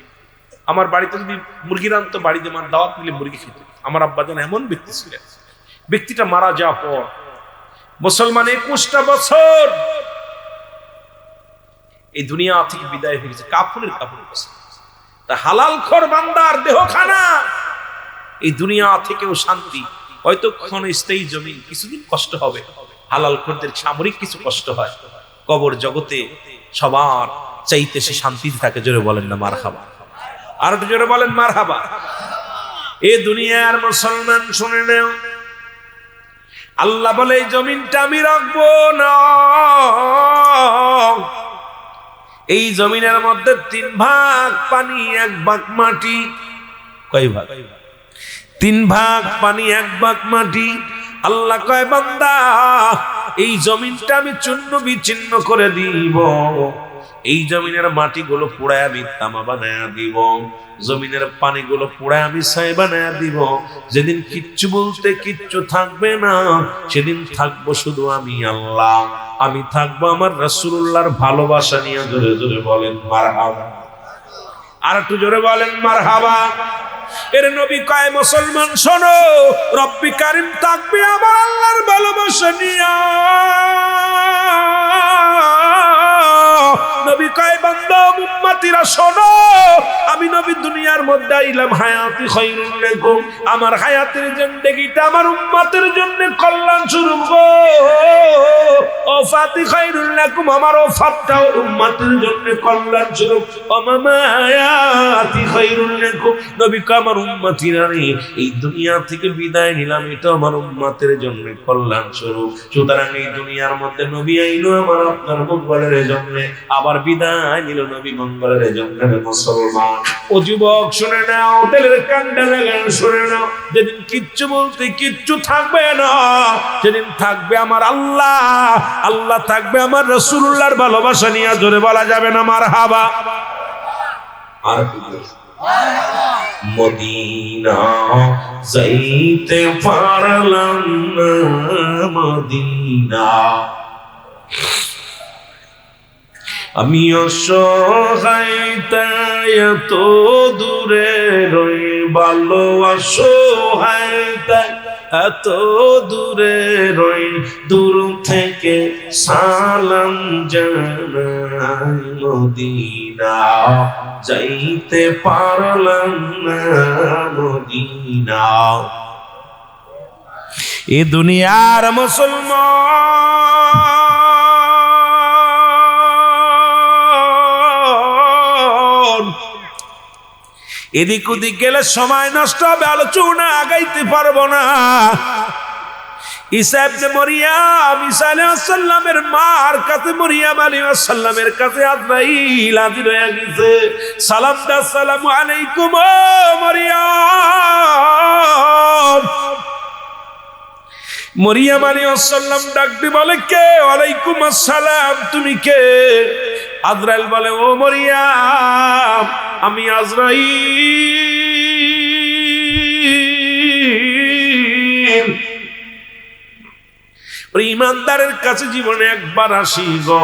আমার বাড়িতে যদি মুরগি রানতো বাড়িতে আমার দাওয়াত নিলে মুরগি খেত। আমার আব্বা যান এমন ব্যক্তি ছিলেন। ব্যক্তিটা মারা যাওয়ার পর মুসলমান 21টা বছর এই দুনিয়া থেকে বিদায় হয়ে গেছে কাফনের কাপড় পরে। তা হালাল খোর বান্দার দেহখানা এই দুনিয়া থেকেও শান্তি, হয়তো ক্ষণস্থায়ী জমিন কিছুদিন কষ্ট হবে, হালাল খোরদের সামরিক কিছু কষ্ট হয়, কবর জগতে সবার চাইতে সে শান্তিতে থাকে। জোরে বলেন না মারহাবা, আর একটু জোরে বলেন মারহাবা। এই দুনিয়ার মুসলমান শুনে নাও, আল্লাহ বলে এই জমিনটা আমি রাখবো না। এই জমিনের মধ্যে 3 ভাগ পানি 1 ভাগ মাটি। কয় ভাগ? 3 ভাগ পানি 1 ভাগ মাটি। আল্লাহ কয় বান্দা এই জমিনটা আমি চূর্ণ বিচ্ছিন্ন করে দিব, এই জমিনের মাটিগুলো পোড়ায় আমি তামা বানায়া দিব, জমিনের পানিগুলো পোড়ায় আমি ছাই বানায়া দিব। যেদিন কিচ্ছু বলতে কিচ্ছু থাকবে না, সেদিন থাকবো শুধু আমি আল্লাহ, আমি থাকবো আমার রাসূলুল্লাহর ভালোবাসা নিয়ে। জোরে জোরে বলেন মারহাবা, আর একটু জোরে বলেন মারহাবা। এর নবী কয় মুসলমান শোনো, রব্বি কারীম থাকবে আমার আল্লাহর ভালোবাসা নিয়ে। নবী কয় বান্দা উম্মতিরা শোনো, আমি নবী দুনিয়ার মধ্যে আইলাম হায়াতি খায়রুল লাকুম, আমার হায়াতের জিন্দেগিটা আমার উম্মতের জন্য কল্যাণ স্বরূপ গো। ওফাতি খায়রুল লাকুম, আমার ওফাতটাও উম্মতের জন্য কল্যাণ স্বরূপ। ওমামায়াতি খায়রুল লাকুম, নবী কয় আমার উম্মতিরা এই দুনিয়া থেকে বিদায় নিলাম, এটা আমার উম্মতের জন্য কল্যাণ স্বরূপ। সুতরাং এই দুনিয়ার মধ্যে নবী আইলো আমার আপনার মঙ্গলের জন্য, আবার বিদায় নিল নবী মঙ্গলের জন্য। মুসলমান ও যুবক শুনে নাও, দিলের কান্ডা লাগান শুনে নাও, যেদিন কিচ্ছু বলতে কিচ্ছু থাকবে না, যেদিন থাকবে আমার আল্লাহ, আল্লাহ থাকবে আমার রাসূলুল্লাহর ভালোবাসা নিয়ে। জোরে বলা যাবে না মারহাবা। আর মদিনা যাইতে পারলাম না, মদিনা আমি অসহায় তাই এত দূরে রই, ভালো অসহায় তাই এত দূরে রই, দূর থেকে সালাম জানাই, মদিনা যাইতে পারলাম না, মদিনা। এ দুনিয়ার মুসলমান এদিক ওদিক গেলে সময় নষ্ট হবে, আলোচনা আগাইতে পারবো না। ঈসা ইবনে মরিয়ম, ঈসা আলাইহিস সালামের মার কাছে মরিয়ম আলাইহিস সালামের কাছে আজরাইল হাজির হয়ে গেছে। সালাম দা, আসসালামু আলাইকুম ও মরিয়ম। মরিয়ম আলাইহিস সালাম ডাক দিয়ে বলে কে? ওয়ালাইকুম আসসালাম, তুমি কে? আজরাইল বলে ও মরিয়ম আমি আজরাইল। ইমানদারের কাছে জীবনে একবার আসি গো,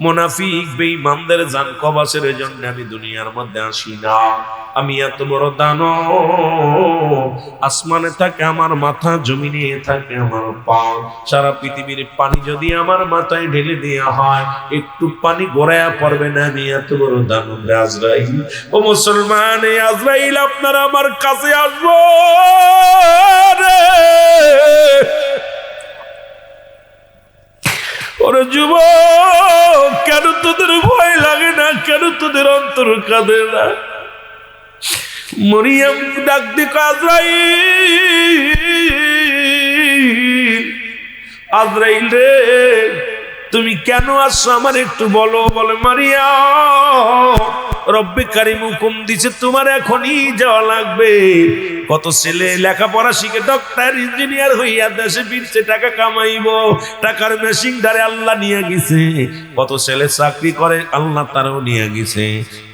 মুনাফিক বেঈমানদের জান কবাসের জন্য আমি দুনিয়ার মধ্যে আসি না। আমি এত বড় দানব, আসমানে থাকে আমার মাথা, জমিনে থাকে আমার পা, সারা পৃথিবীর পানি যদি আমার মাথায় ঢেলে দেওয়া হয় একটু পানি গড়ায়া পড়বে না। আমি এত বড় দানব আজরাইল। ও মুসলমান, এই আজরাইল আপনারা আমার কাছে আসবো রে। ওরে যুবক, কেন তোদের ভয় লাগে না? কেন তোদের অন্তর কাঁদে না? মরিয়ম ডাক দিক আজরাইল, আজরাইল রে তুমি কেন আসছো আমার একটু বলো। বলে মারিয়াম রব্বে কারিম হুকুম দিছে তোমার এখনই যাওয়া লাগবে। কত ছেলে লেখাপড়া শিখে ডক্টর ইঞ্জিনিয়ার হইয়া দেশে ফিরছে, টাকা কামাইবো, টাকার মেশিন ধারে আল্লাহ নিয়ে গেছে। কত ছেলে চাকরি করে আল্লাহ তারও নিয়ে গেছে।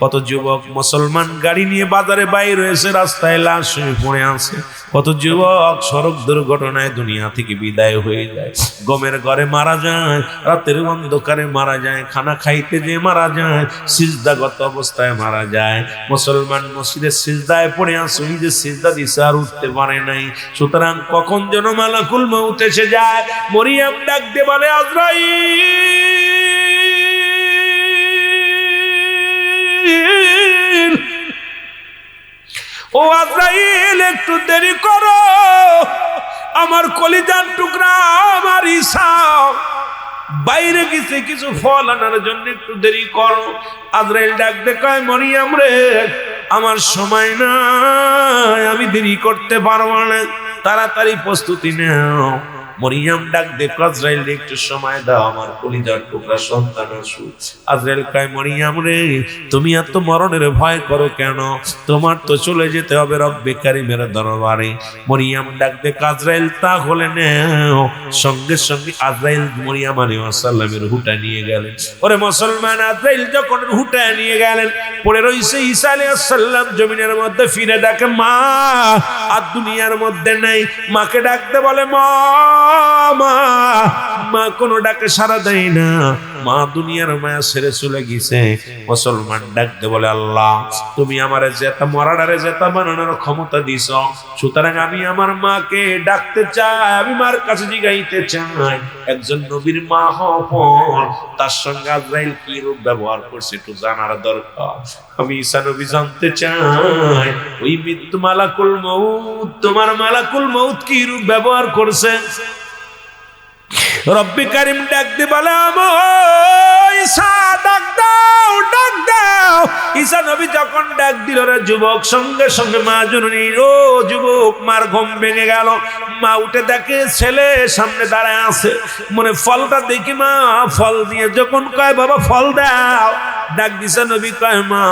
কত যুবক মুসলমান গাড়ি নিয়ে বাজারে বাইর হয়েছে, রাস্তায় লাশ হয়ে পড়ে আছে। কত যুবক সড়ক দুর্ঘটনায় দুনিয়া থেকে বিদায় হয়ে যায়, গমের ঘরে মারা যায়, রাতের অন্ধকারে মারা যায়, খানা খাইতে যে মারা যায়, সিজদাগত অবস্থায় মারা যায়। মুসলমান মসজিদের সিজদায় পড়ে আছে, ওই যে সিজদা দিছে আর উঠতে পারে নাই। সুতরাং কখন যেন মালাকুল মউত এসে যায়, মরিয়ম ডাক দিয়ে বলে আজরাইল, ও আজরাইল একটু দেরি করো, আমার কলিজার টুকরা আমার ঈসা বাইরে গেছে কিছু ফল আনার জন্য, একটু দেরি করো। আজরাইল ডাক দে কয় মরিয়ম রে, আমার সময় নাই, আমি দেরি করতে পারবো না, তাড়াতাড়ি প্রস্তুতি নাও। মরিয়ম ডাক দে আজরাইল একটু সময় দাও, আমার কলিজার টুকরা সন্তান আসুক। আজরাইল কয় মরিয়ম রে, তুমি এত মরণের ভয় করো কেন? তোমার তো চলে যেতে হবে রব্বে কারিমের দরবারে। মরিয়ম ডাক দে আজরাইল তাহলে নাও। সঙ্গে সঙ্গে আজরাইল মরিয়ম আলাইহিস সালামের হুটা নিয়ে গেলেন। ওরে মুসলমান, আজরাইল যখন হুটা নিয়ে গেলেন, পড়ে রইছে ঈসা আলাইহিস সালাম জমিনের মধ্যে, ফিরে ডাকে মা, আর দুনিয়ার মধ্যে নেই। মাকে ডাকতে বলে মা, মা কোনো ডাকে সাড়া দেয় না, মা দুনিয়ার মায়া ছেড়ে চলে গেছে। মুসলমান ডাকতে বলে আল্লাহ, তুমি আমার জেতা মরাডারে জেতা বানানোর ক্ষমতা দিছ, সুতরাং আমি আমার মাকে ডাকতে চাই, আমি মার কাছে জিগাইতে চাই একজন নবীর মা হওয়ার তার সঙ্গে আজরাইল কি রূপ ব্যবহার করছে একটু জানার দরকার। আমি ঈসা নবী জানতে চাই ওই মৃত্যু মালাকুল মউত, তোমার মালাকুল মউত কি রূপ ব্যবহার করছে। রব্বি কারিম ডাক দি বলে ঈসা ডাক দাও, ডাক দাও। ঈসা নবী যখন ডাক দিল রে যুবক, সঙ্গে সঙ্গে মা জননী, ও যুবক, মার ঘুম ভেঙে গেল। মা উঠে দেখে ছেলে সামনে দাঁড়ায় আছে, মনে ফলটা দেখি মা ফল দিয়ে যখন কয় বাবা ফল দাও, ডাক দিছে নবী কয় মা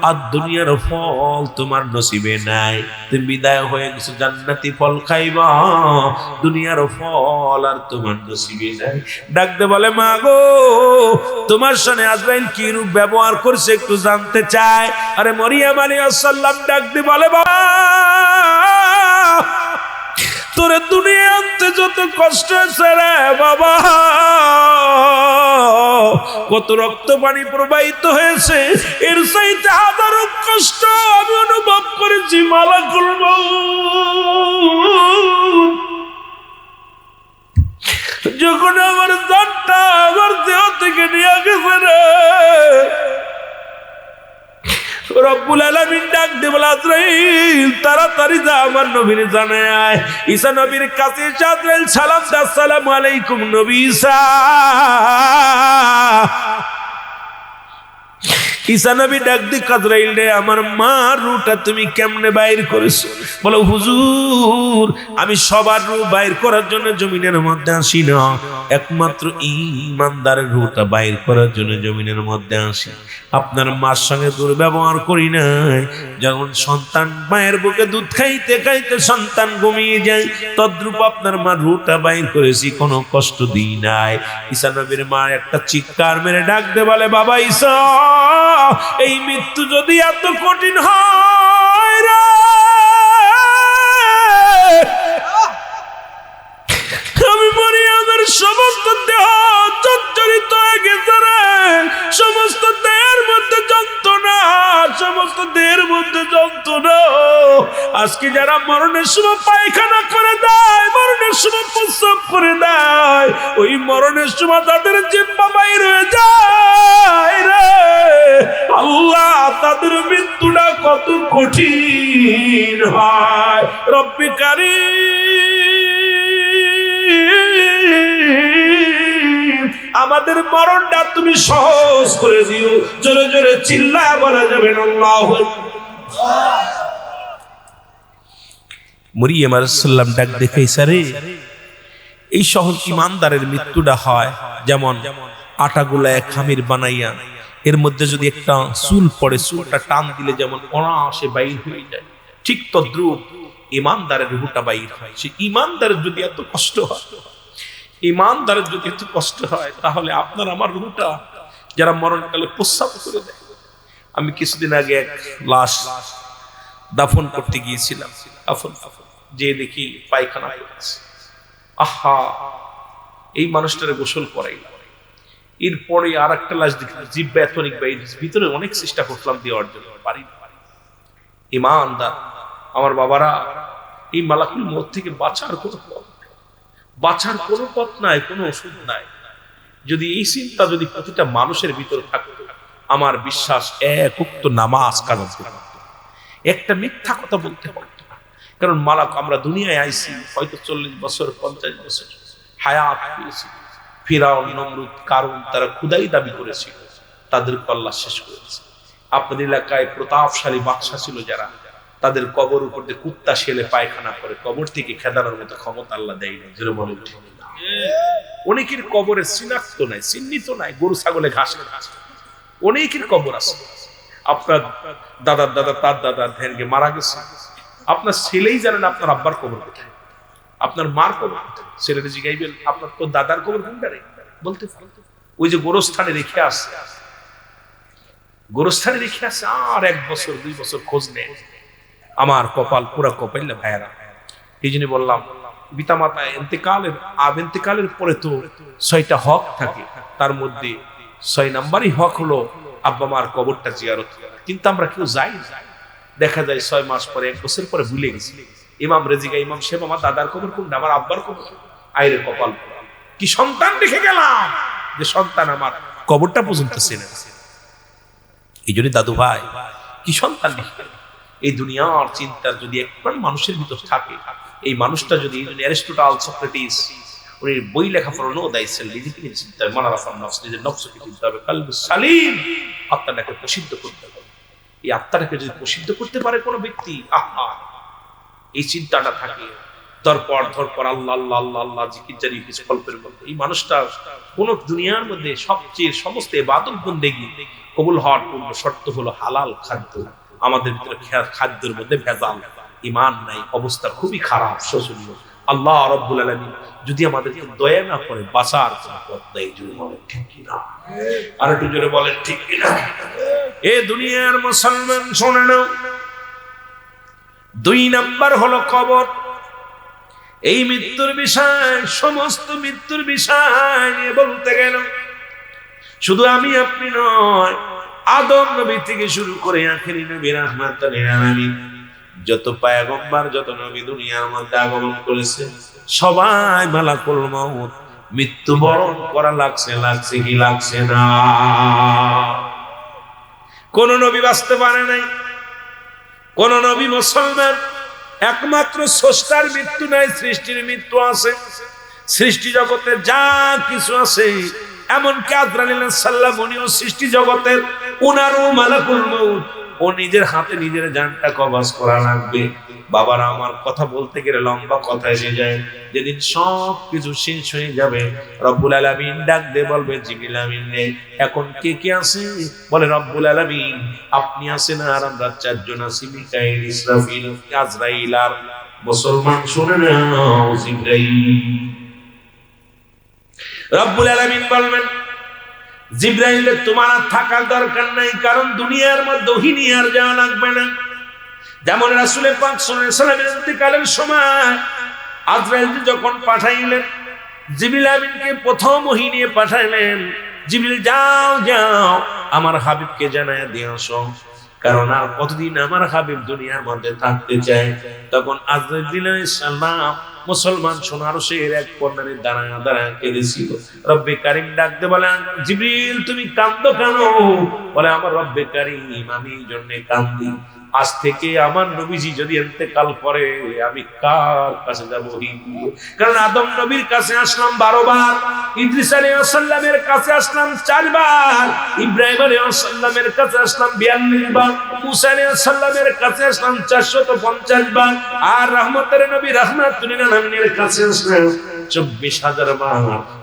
আর দুনিয়ার ফল তোমার নসিবে নাই, তুমি বিদায় হয়ে গেছো, জান্নাতি ফল খাইবা, দুনিয়ার ফল আর তোমার নসিবে নাই। ডাকতে বলে মা গো, তোমার সঙ্গে আজরাইল কি রূপ ব্যবহার করছে একটু জানতে চাই। আরে মরিয়ম আলাইহিস সালাম ডাকতে বলে বাবা, তোরে দুনিয়া আনতে যত কষ্ট হয়েছে রে বাবা, কত রক্ত পানি প্রবাহিত হয়েছে, এর চাইতে হাজারো কষ্ট আমি অনুভব করেছি। মালাকুল মউত যখন আমার জানটা আমার দেহ থেকে নিয়ে গেছে রে, রব্বুল আলামিন ডাক দে বলে আজরাইল তাড়াতাড়ি যা আমার নবীর জানায়। ঈসা নবীর কাছে আজরাইল সালাম দে, আসসালামু আলাইকুম নবী ঈসা। ঈসা নবী ডাক দি আজরাইল রে, আমার মা রূহটা তুমি কেমনে বাইর করেছো? বলো হুজুর, আমি সবার রূহ বাইর করার জন্য জমিনের মধ্যে আসি না, একমাত্র ঈমানদারের রূহটা বাইর করার জন্য জমিনের মধ্যে আসি। আপনার মার সঙ্গে দুর্ব্যবহার করি নাই, যেমন সন্তান মায়ের বুকে দুধ খাইতে খাইতে সন্তান ঘুমিয়ে যায়, তদ্রূপ আপনার মা রূহটা বাইর করেছি, কোনো কষ্ট দিই নাই। ঈসা নবীর মা একটা চিৎকার মেরে ডাক দে বলে বাবা ঈসা, এই মৃত্যু যদি এত কঠিন হয় রে, আমি মরিয়মের সমস্ত দেহ জর্জরিত হয়ে গেছে রে, সমস্ত দেহের মধ্যে যন্ত্রণা, সমস্ত দেহের মধ্যে যন্ত্রণা। আজকে যারা মরণের সময় পায়খানা করে দেয়, মরণের সময় প্রস্রাব করে দেয়, ওই মরণের সময় তাদের জিহ্বা বাইর হয়ে যায় রে আল্লাহ, তাদের মৃত্যুটা কত কঠিন হয়। রব্বে কারীম, আমাদের মরণটা তুমি সহজ করে দিও। জোরে জোরে চিল্লায় বলা যাবে না আল্লাহু আকবার। মরিয়ম আলাইহিস সালাম ডাক দেখে ইসারে, এই সহজ ইমানদারের মৃত্যুটা হয় যেমন আটা গুলায় খামির বানাইয়া এর মধ্যে যদি একটা চুল পড়ে, চুলটা টান দিলে যেমন অনায়াসে বাইর হয়ে যায়, ঠিক তদ্রুপ ইমানদারের রুহটা বাইর হয়। সে ইমানদারের যদি এত কষ্ট হয়, ইমানদারের যদি এত কষ্ট হয়, তাহলে আপনার আমার রুহটা যারা মরণকালে প্রস্রাব করে দেয়। আমি কিছুদিন আগে এক লাশ দাফন করতে গিয়েছিলাম, যে দেখি পায়খানা করেছে। আহা, এই মানুষটারে গোসল করাইলাম। এরপরে আর একটা লাশ দেখলাম, জিব্বা এতনিক বাইর, ভিতরে অনেক চেষ্টা করলাম দেওয়ার জন্য, পারি। ইমানদার আমার বাবারা, এই মালাকুল মউত থেকে বাঁচার কোনো পথ নাই, কোনো ওষুধ নাই। যদি এই চিন্তা যদি প্রতিটা মানুষের ভিতরে থাকতো, আমার বিশ্বাস এক উক্ত নামাজ কাজা করত, একটা মিথ্যা কথা বলতে পারতো না। কারণ মালাক, আমরা দুনিয়ায় আইছি হয়তো 40 বছর 50 বছর হায়াত পেয়েছি। ফিরাউন, নমরুদ, কারুন, তারা খুদাই দাবি করেছিল, তাদের আল্লাহ শেষ করেছে। আপনাদের এলাকায় প্রতাপশালী বাদশা ছিল যারা, তাদের কবর উপর দিয়ে কুত্তা শেলে পায়খানা করে, কবর থেকে খেদানোর মতো ক্ষমতা আল্লাহ দেয়নি। জোরে বলে উঠে। অনেকের কবরে চিহ্নিত নাই, চিহ্নিত নাই, গরু ছাগলে ঘাস খাচ্ছে। অনেকের কবর আছে। আপনার দাদার দাদা, তার দাদার ধ্যানকে মারা গেছে, আপনার ছেলেই জানেন আপনার আব্বার কবর কোথায়, আপনার মার কবর কোথায়। ছেলেটা জিগাইবেন আপনার তো দাদার কবর কোনটা রে, বলতে ওই যে গোরস্থানে রেখে আসে, গোরস্থানে রেখে আসে, আর 1 বছর 2 বছর খোঁজ নেয়। আমার কপাল পুরা কপাইলে ভাইয়েরা। এই জন্য বললাম, পিতামাতা ইন্তেকালের পরে তো 6টা হক থাকে, তার মধ্যে 6 নাম্বারই হক হলো আব্বা মার কবরটা জিয়ারত করা। কিন্তু আমরা কেউ যাই না, দেখা যায় 6 মাস পরে 1 বছর পরে ভুলে গেছি। ইমাম রেজিকা, ইমাম সাহেব, আমার দাদার কবর কোনটা, আমার আব্বার কবর, আইরে কপাল, কি সন্তান রেখে গেলাম যে সন্তান আমার কবরটা পর্যন্ত চেনে না। এই জন্য দাদু ভাই, কি সন্তান রেখে গেলাম। এই দুনিয়ার চিন্তার যদি একবার মানুষের ভিতর থাকে, এই মানুষটা যদি, অ্যারিস্টটল, সক্রেটিস, উনি বই লেখাপড়া নো দাইছেন, নিজেকে নিয়ে চিন্তা, মানারাফান নফস, নিজের নফসকে চিনতে হবে, কালবু সালিম, আত্মাটাকে প্রসিদ্ধ করতে হবে। এই আত্মাটাকে যদি প্রসিদ্ধ করতে পারে কোনো ব্যক্তি, আহা, এই চিন্তাটা থাকে, ধরপর আল্লাহ আল্লাহ আল্লাহ আল্লাহ জিকির জারি কিছু কল্পের মধ্যে, এই মানুষটা কোন দুনিয়ার মধ্যে সবচেয়ে সমস্ত ইবাদত বন্দেগী কবুল হওয়ার পূর্ণ শর্ত হলো হালাল খাদ্য। আমাদের ভিতরে খাদ্যের মধ্যে ভেজাল, ঈমান নাই, অবস্থা খুবই খারাপ, শোচনীয়। আল্লাহ রাব্বুল আলামিন যদি আমাদেরকে দয়া না করে, বাঁচার কোনো পথ নেই। জোরে বলেন ঠিক কি না? আর একটু জোরে বলেন ঠিক কি না? এ দুনিয়ার মুসলমান শুনে নাও, 2 নাম্বার হলো কবর। এই মৃত্যুর বিষয়, সমস্ত মৃত্যুর বিষয় নিয়ে বলতে গেল শুধু আমি আপনি নয়, আদম নবী থেকে শুরু করে আখিরি নবী রাহমাতুল লিল আলামিন, যত পয়গম্বর, যত নবী দুনিয়ার মধ্যে আগমন করেছে, সবাই মালাকুল মউত মৃত্যুবরণ করা লাগছে কি লাগছে না? কোন নবী বাঁচতে পারে নাই, কোন নবী মুসলমান। একমাত্র স্রষ্টার মৃত্যু নাই, সৃষ্টির মৃত্যু আছে। সৃষ্টি জগতে যা কিছু আছে, এমনকি আজরাইল আলাইহিস সালাম, উনিও সৃষ্টি জগতের, উনারও মালাকুল মউত, ও নিজের হাতে নিজের জানটা কবজ করা লাগবে। বাবারা, আমার কথা বলতে গেলে লম্বা কথা এসে যায়। যেদিন সব কিছু শেষ হয়ে যাবে, রব্বুল আলামিন ডাক দিয়ে বলবে, জিবরিল আমিন রে, এখন কে কে আছে? বলে, রব্বুল আলামিন আপনি আছেন, আর আমরা 4 জন আছি, মিকাইল, ইসরাফিল, আজরাইল, আর মুসলমান শুনে নাও, জিবরাইল। রব্বুল আলামিন বলবেন, জিবরাইল তোমার থাকার দরকার নাই, কারণ দুনিয়ার মধ্যে ওহী নিয়ে আর যাওয়া লাগবে না। যেমন রাসূল পাক সাল্লাল্লাহু আলাইহি ওয়াসাল্লামের ইন্তেকালের সময় আজরাইল যখন পাঠাইলেন, জিবরিল আমিনকে প্রথম ওহী নিয়ে পাঠাইলেন, জিবরিল যাও আমার হাবিবকে জানায়া দিয়ে আসো, কারণ আর কতদিন আমার হাবিব দুনিয়ার মধ্যে থাকতে চায়। তখন আজরাইল আলাইহিস সালাম মুসলমান সোনার শের এক কর্নারে দাঁড়ায় কেঁদেছিল। রব্বে কারিম ডাকতে বলেন, জিবরিল তুমি কাঁদো কেন? বলে, আমার রব্বে কারিম, আমি এই জন্য কাঁদি, আজ থেকে আমার নবীজি যদি ইন্তেকাল করে আমি কার কাছে যাব? কারণ আদম নবীর কাছে আসলাম 12 বার, ইদ্রিস আলাইহিস সালামের কাছে আসলাম 4 বার, ইব্রাহিম আলাইহিস সালামের কাছে আসলাম 42 বার, মুসা আলাইহিস সালামের কাছে আসলাম 450 বার, আর রহমতের নবী রাহমাতুল লিল আলামিনের কাছে আসলাম 24,000 বার।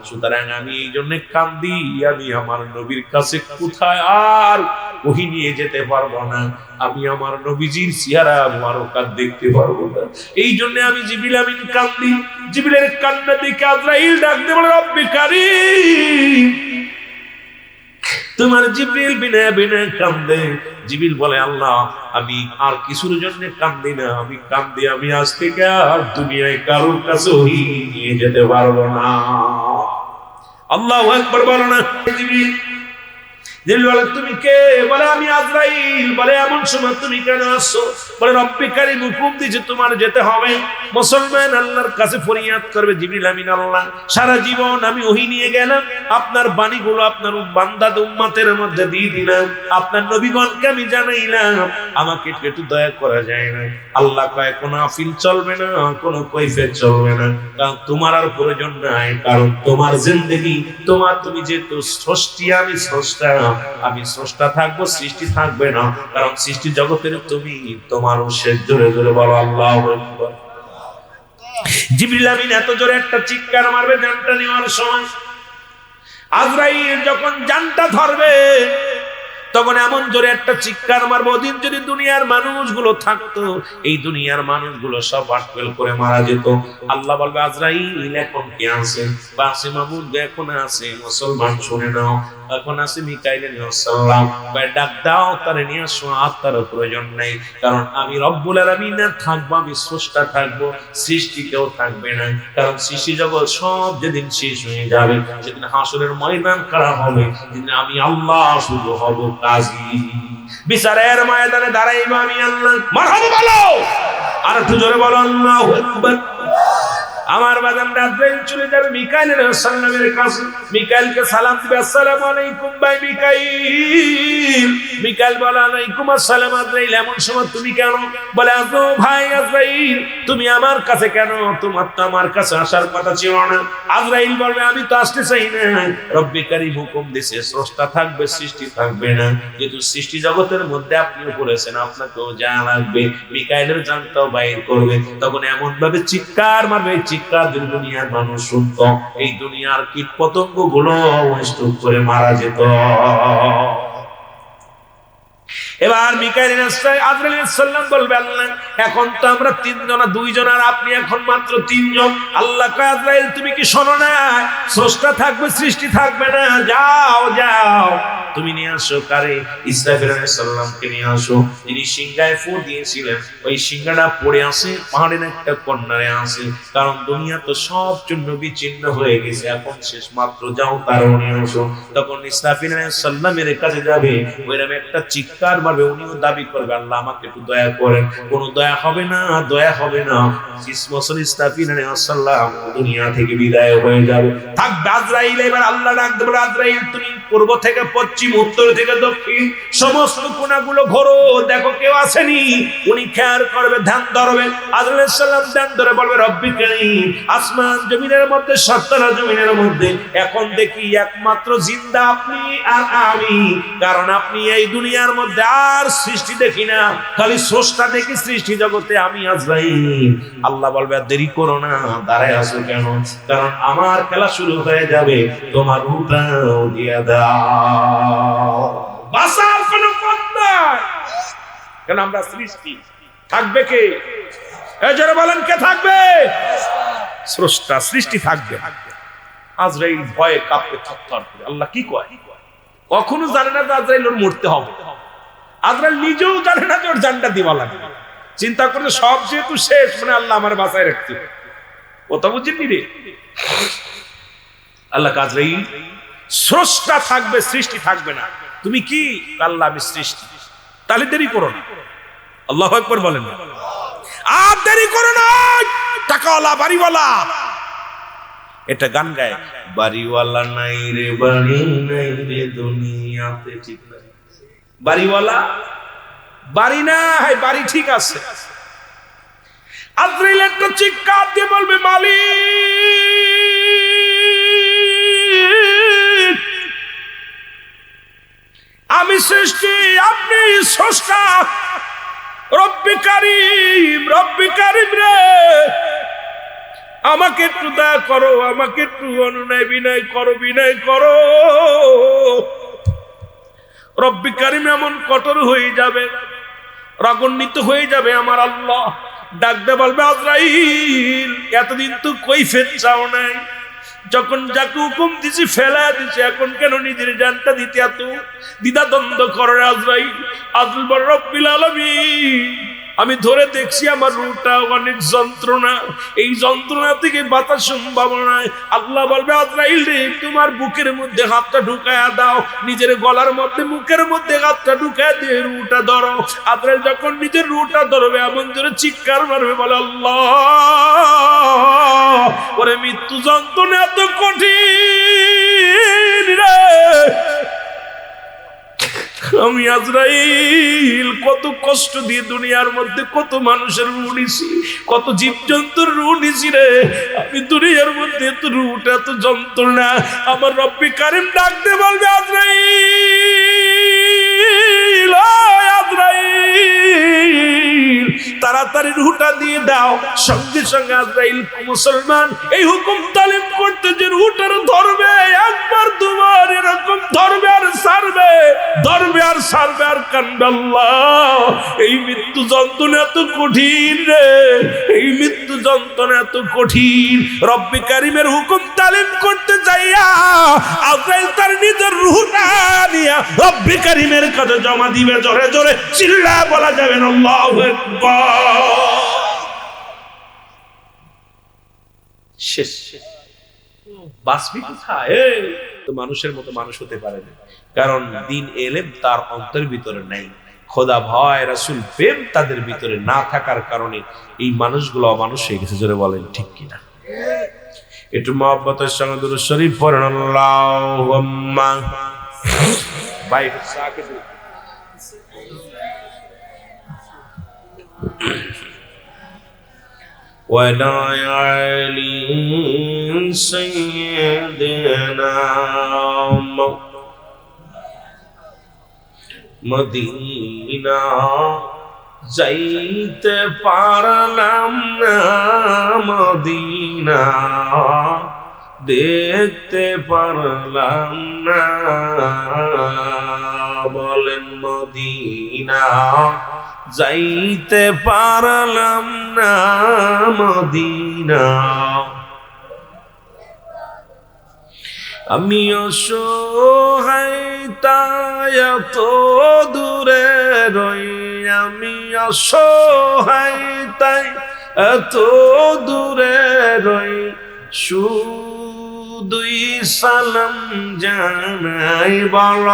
সুতরাং আমি এই জন্য কান্দি, আমি আমার নবীর কাছে কোথায় আর ওহী নিয়ে যেতে পারবো না, আমি আমার নবীজির চেহারা মুবারকাত দেখতে পারবো না। এই জন্য আমি জিবরিল আমিন কান্দি। জিবরিলের কান্না দেখে আজরাইল ডাক দিয়ে বলে, রব্বি কারীম, তোমার জিবরিল বিনা বিনা কান্দে। জিবরিল বলে, আল্লাহ আমি আর কিছুর জন্য কান্দি না, আমি কান্দি আমি আজ থেকে আর দুনিয়ায় কারোর কাছে ওহী নিয়ে যেতে পারবো না। আল্লাহু আকবার বলো না। জিবরিল বলে, তুমি কে? বলে, আমি আজরাইল। বলে, এমন সময় তুমি কেন আসছো? বলে, রব্বি কারীম হুকুম দিয়েছে তোমার যেতে হবে। মুসলমান আল্লাহর কাছে ফরিয়াদ করবে, জিবরিল আমিন আল্লাহ সারা জীবন আমি ওহী নিয়ে গেলাম, আপনার বাণীগুলো আপনার বান্দা উম্মতের মধ্যে দিয়ে দিলাম, আপনার নবীগণকে আমি জানাইলাম, আমাকে একটু দয়া করা যায় না? আল্লাহ কয়, কোনো আফিল চলবে না, কোনো কৈফিয়ত চলবে না, কারণ তোমার আর প্রয়োজন নাই, কারণ তোমার জিন্দেগি তোমার, তুমি যেহেতু সৃষ্টি আমি স্রষ্টা, আমি স্রষ্টা থাকবো, সৃষ্টি থাকবে না, কারণ সৃষ্টি জগতের তুমি, তোমার শেষ। জোরে জোরে বলো আল্লাহু আকবার। জিবরিল আমিন এত জোরে একটা চিৎকার মারবে জানটা নেওয়ার সময়, আজরাইল যখন জানটা ধরবে তখন এমন জোরে একটা চিৎকার মারবো, ওদিন যদি দুনিয়ার মানুষগুলো থাকতো, এই দুনিয়ার মানুষগুলো সব আটকেল করে মারা যেত। আল্লাহ বলবে, আজরাইল এখন কে আছে? বাসে মামুদ এখন আছে। মুসলমান শুনে নাও, এখন আছে মিকাইল আলাইহিস সালাম। ডাক দাও, তারে নিয়ে আসো, আর তার প্রয়োজন নাই, কারণ আমি রব্বুল আলামিন থাকবো, আমি স্রষ্টা থাকবো, সৃষ্টি কেউ থাকবে না, কারণ সৃষ্টি জগৎ সব যেদিন শেষ হয়ে যাবে, যেদিন হাসরের ময়দান করা হবে, যেদিন আমি আল্লাহ শুধু হব কাজী, বিচারের ময়দানে দাঁড়াইবো আমি আল্লাহ। মারহাবা বলো, আর একটু জোরে বলো আল্লাহু আকবার। আমার বাজানরা আজরাইল চলে যাবে মিকাইল আলাইহিস সালামের কাছে, মিকাইলকে সালাম দিবে, আসসালামু আলাইকুম ভাই মিকাইল। মিকাইল বলে, আলাইকুম আসসালাম। আজরাইল, এমন সময় তুমি কেন? বলে, আজো ভাই আজরাইল, তুমি আমার কাছে কেন? তোমার তো আমার কাছে আসার কথা ছিল না। আজরাইল বলবে, আমি তো আসতে চাই না, রব্বি কারীম হুকুম দিয়েছে স্রষ্টা থাকবে, সৃষ্টি থাকবে না, যেহেতু সৃষ্টি জগতের মধ্যে আপনিও করেছেন, আপনাকেও জানা লাগবে, মিকাইলের জানটাও বাইর করবে। তখন এমন ভাবে চিৎকার মারবে, চিৎকার যদি দুনিয়ার মানুষ শুনত, এই দুনিয়ার কীট পতঙ্গ গুলো স্ট্রোক করে মারা যেত। এবার মিকাইল আজরাইল সালাম বলবে, আল্লাহ এখন তো আমরা 3 জন, 2 জন, আর আপনি এখন মাত্র 3 জন। আল্লাহ কয়, আজরাইল তুমি কি শোনো না? স্রষ্টা থাকবে, সৃষ্টি থাকবে না, যাও যাও তুমি নিয়ে আসো কারে? ইসরাফিল আলাইহিস সালামকে নিয়ে আসো। তিনি সিংহায় ফু দিয়েছিলেন, ওই সিংহাটা পড়ে আছে পাহাড়ের একটা কর্নারে আছে, কারণ দুনিয়া তো সব জন্য বিচ্ছিন্ন হয়ে গেছে, এখন শেষ মাত্র, যাও তারও নিয়ে আসো। তখন ইসরাফিল আলাইহিস সালামের কাছে যাবে, ওইরকম একটা চিৎকার মারবে, উনিও দাবি করবে, আল্লাহ আমাকে একটু দয়া করেন। কোনো দয়া হবে না, দয়া হবে না। 30 বছর ইসরাফিল আলাইহিস সালাম দুনিয়া থেকে বিদায় হয়ে যাবে, থাকবে আজরাইল। এবার আল্লাহ ডাক দেবে, আজরাইল তুমি পূর্ব থেকে পশ্চিম, উত্তর থেকে দক্ষিণ সমস্ত কোণাগুলো ঘোরো, দেখো কেউ আসেনি। উনি খেয়াল করবে, ধ্যান ধরবে। আজরাইল আলাইহিস সালাম ধ্যান ধরে বলবে, রব্বি কারীম, আসমান জমিনের মধ্যে, সত্তরা জমিনের মধ্যে এখন দেখি একমাত্র জিন্দা আপনি আর আমি, কারণ আপনি এই দুনিয়ার মধ্যে আর সৃষ্টি দেখি না, খালি স্রষ্টা দেখি সৃষ্টি জগতে, আমি আজরাইল। আল্লাহ বলবে, দেরি করো না, দাঁড়ায় আসো কেন? কারণ আমার খেলা শুরু হয়ে যাবে, তোমার রূপটাও দিয়ে দাও, বাঁচার কোনো পথ নাই, কারণ আমরা সৃষ্টি। থাকবে কে? এজন্য বলেন, কে থাকবে? স্রষ্টা, সৃষ্টি থাকবে। আজরাইল ভয়ে কাঁপতে থরথর করে। আল্লাহ কি কয়? কখনো জানে না যে আজরাইল ওর মরতে হবে, আজরাইল নিজেও জানে না যে ওর জানটা দিবা লাগবে। চিন্তা করে সব যেহেতু শেষ, মানে আল্লাহ আমার বাঁচায় রাখতে, কথা বুঝিনি রে? আল্লাহ আজরাইল, স্রষ্টা থাকবে, সৃষ্টি থাকবে না। তুমি কি? আল্লাহ আমি সৃষ্টি। তাহলে দেরি করো না। আল্লাহু আকবার বলেন না, আর দেরি করো না। টাকাওয়ালা, বাড়িওয়ালা, এটা গান গায়, বাড়িওয়ালা নাই রে বাড়ি নাই রে দুনিয়াতে, ঠিক না? বাড়িওয়ালা বাড়ি নাই, বাড়ি ঠিক আছে। আজরাইল একটা চিৎকার দিয়ে বলবে, মালিক আমি সৃষ্টি, আপনি স্রষ্টা, রব্বি কারীম, রব্বি কারীম রে, আমাকে একটু দয়া করো, আমাকে একটু অনুনয় বিনয় করো, বিনয় করো। রব্বি কারীম এমন কঠোর হয়ে যাবে, রাগান্বিত হয়ে যাবে আমার আল্লাহ, ডাকতে বলবে, আজরাইল এতদিন তো কৈফিয়ত চাও নাই, যখন যাকে হুকুম দিছি ফেলা দিছি, এখন কেন নিজের জানটা দিতে এত দ্বিধা দ্বন্দ্ব করে? আজরাইল বল, রব্বিল আলামিন আমি ধরে দেখছি আমার রূহটা অনেক যন্ত্রণা, এই যন্ত্রণা থেকে বাঁচার সম্ভাবনা নাই। আল্লাহ বলবে, আজরাইল রে তোমার বুকের মধ্যে হাতটা ঢুকায়া দাও, নিজের গলার মধ্যে মুখের মধ্যে হাতটা ঢুকায়া দিয়ে রূহটা ধরো। আজরাইল যখন নিজের রূহটা ধরবে এমন জোরে চিৎকার মারবে, বলে আল্লাহ ওরে মৃত্যু যন্ত্রণা এত কঠিন রে, আমি আজরাইল কত কষ্ট দিয়ে দুনিয়ার মধ্যে কত মানুষের রূহ নিছি, কত জীবজন্তুর রূহ নিছি রে, আমি দুনিয়ার মধ্যে এত রূহটা এত যন্ত্রণা। আমার রব্বি কারীম ডাকতে বলবে, আজরাইল আজরাইল তাড়াতাড়ি রূহটা দিয়ে দাও। সঙ্গে সঙ্গে আজরাইল মুসলমান এই হুকুম তালিম করতে যে রূহটার ধরবে, একবার দুবার এরকম ধরবে আর ছাড়বে, ধরবে আর ছাড়বে আর কান্দবে, আল্লাহ এই মৃত্যু যন্ত্রণা এত কঠিন রে, এই মৃত্যু যন্ত্রণা এত কঠিন। রব্বি কারীমের হুকুম তালিম করতে যাইয়া আজরাইল তার নিজের রূহটা নিয়ে রব্বি কারীমের কাছে জমা দিবে। জোরে জোরে চিল্লায় বলা যাবে না আল্লাহু আকবার। শেষ বাসবি কোথায়? তো মানুষের মতো মানুষ হতে পারে না, কারণ দিন এলেম তার অন্তরের ভিতরে নাই, খোদা ভয় রাসূল প্রেম তাদের ভিতরে না থাকার কারণে এই মানুষগুলো অমানুষ হয়ে গেছে। জোরে বলেন ঠিক কিনা? একটু মহব্বতের সঙ্গে দুরূদ শরীফ পড়েন, আল্লাহুম্মা ভাই সাকে وعلى آل سيدنا মদিনা যাইতে পারলাম না, মদিনা দেখতে পারলাম না, বলেন মদিনা যাইতে পারলাম না, মদিনা আমি অসহায় তাই এত দূরে রই, আমি অসহায় তাই এত দূরে রই, শুধুই সালাম জানাই, বল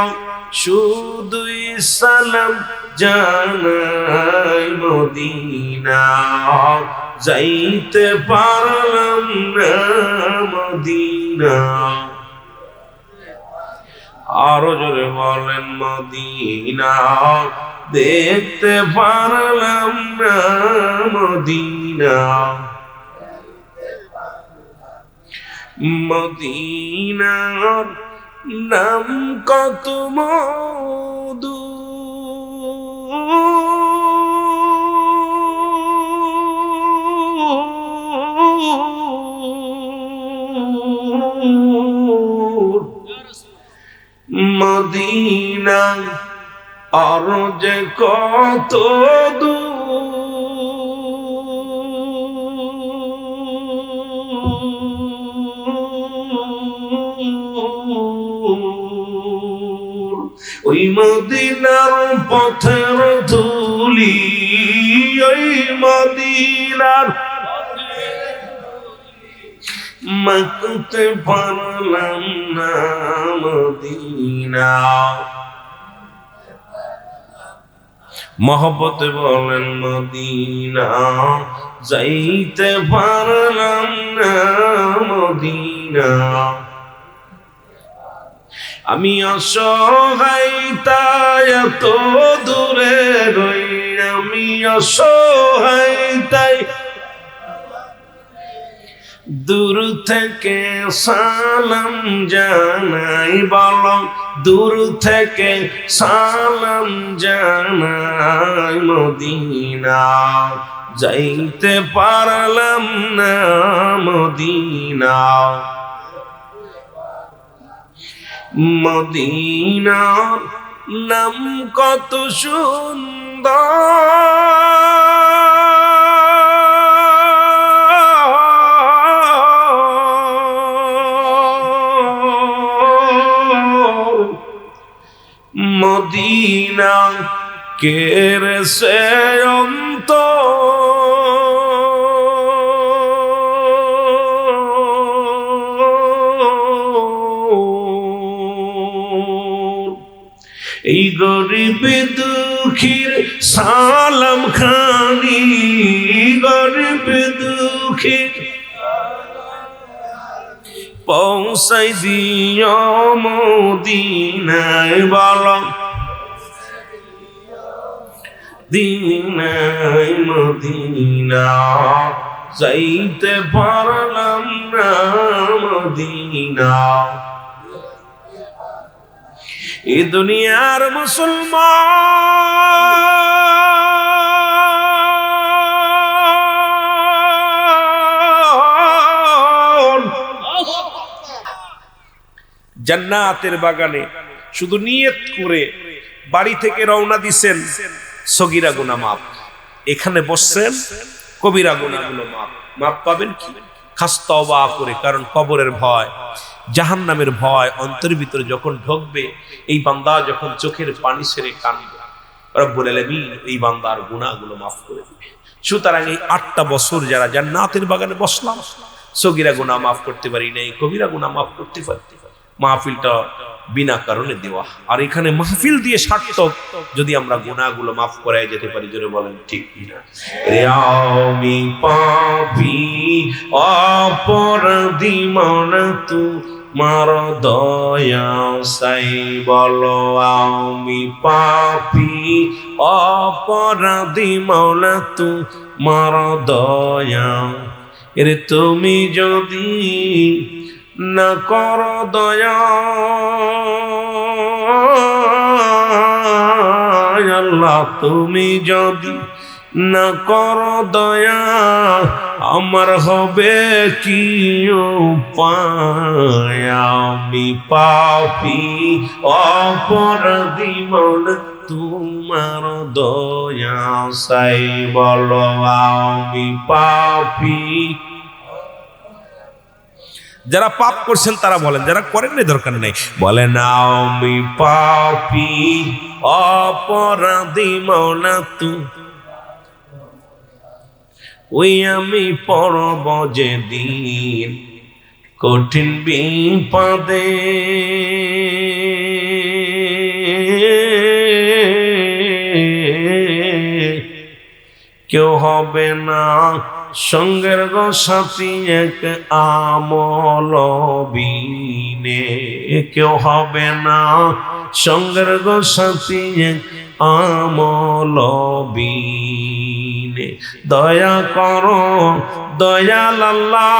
শুধুই সালাম জানাই, মদিনা যাইতে পারলাম না, মদিনা আরো জোরে বলেন মদিনা দেখতে পারলাম না, মদিনা মদিনার নাম কত মধু, মদিনা আর যে কত দূর, ওই মদিনার পথের ধুলি, ওই মদিনার মাখতে পারলাম না, মদিনা মহব্বতে বলেন মদিনা যাইতে পারলাম না, মদিনা আমি অসহায় তাই এত দূরে রই, অসহায় তাই দূর থেকে সালাম জানাই, বলো দূর থেকে সালাম জানাই। মদিনা যাইতে পারলাম না, মদিনা মদিনার নাম কত সুন্দর, মদিনা কেড়েছে এই গরিব দুঃখীর সালাম খানি, গরিব দুঃখীর পৌঁছাই দিও মদিনায়, বলো দিনায় মদিনা যাইতে পারলাম না, মদিনা। এ দুনিয়ার মুসলমান জান্নাতের বাগানে শুধু নিয়ত করে বাড়ি থেকে রওনা দিছেন, সগীরা গুনাহ মাপ, এখানে বসছেন কবিরা গুনাহগুলো মাপ পাবেন কি? খাস তওবা করে, কারণ কবরের ভয়, জাহান্নামের ভয় অন্তরের ভিতরে যখন ঢুকবে, এই বান্দা যখন চোখের পানি ছেড়ে কাঁদবে, রব্বুল আলামিন এই বান্দার গুনাহগুলো মাফ করে দিবে। সুতরাং এই 8টা বছর যারা জান্নাতের বাগানে বসলাম, সগীরা গুনাহ মাফ করতে পারি নাই, কবিরা গুনাহ মাফ করতে পারি, মাহফিলটা বিনা কারণে দেওয়া। আর এখানে মাহফিল দিয়ে সার্থক যদি আমরা গুনাহগুলো মাফ করাই যেতে পারি, জোরে বলেন ঠিক কিনা? রে আমি পাপী অপরাধী মন তোমার দয়া চাই, বলো আমি পাপী অপরাধী মন তোমার দয়া, রে তুমি যদি না কর দয়া, আল্লাহ তুমি যদি না কর দয়া, আমার হবে কি উপায়? আমি পাপী অপরাধী মন তোমার দয়া চাই, বলো আমি পাপী। যারা পাপ করছেন তারা বলেন, যারা করেন না দরকার নেই, বলেন আমি পাপী অপরাধী মওলা তুমি, ওই আমি পড়ব যেদিন কঠিন বিপদে, কেউ হবে না সঙ্গের গো সাথী এক আমল বিনে, কেউ হবে না সঙ্গের গো সাথী এক আমল বিনে। দয়া করো দয়াল আল্লাহ,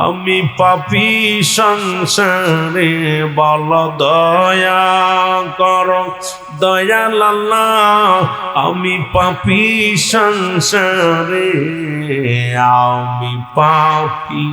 আমি পাপী সংসারে, বল দয়া করো দয়াল আল্লাহ, আমি পাপী সংসারে, আমি পাপী।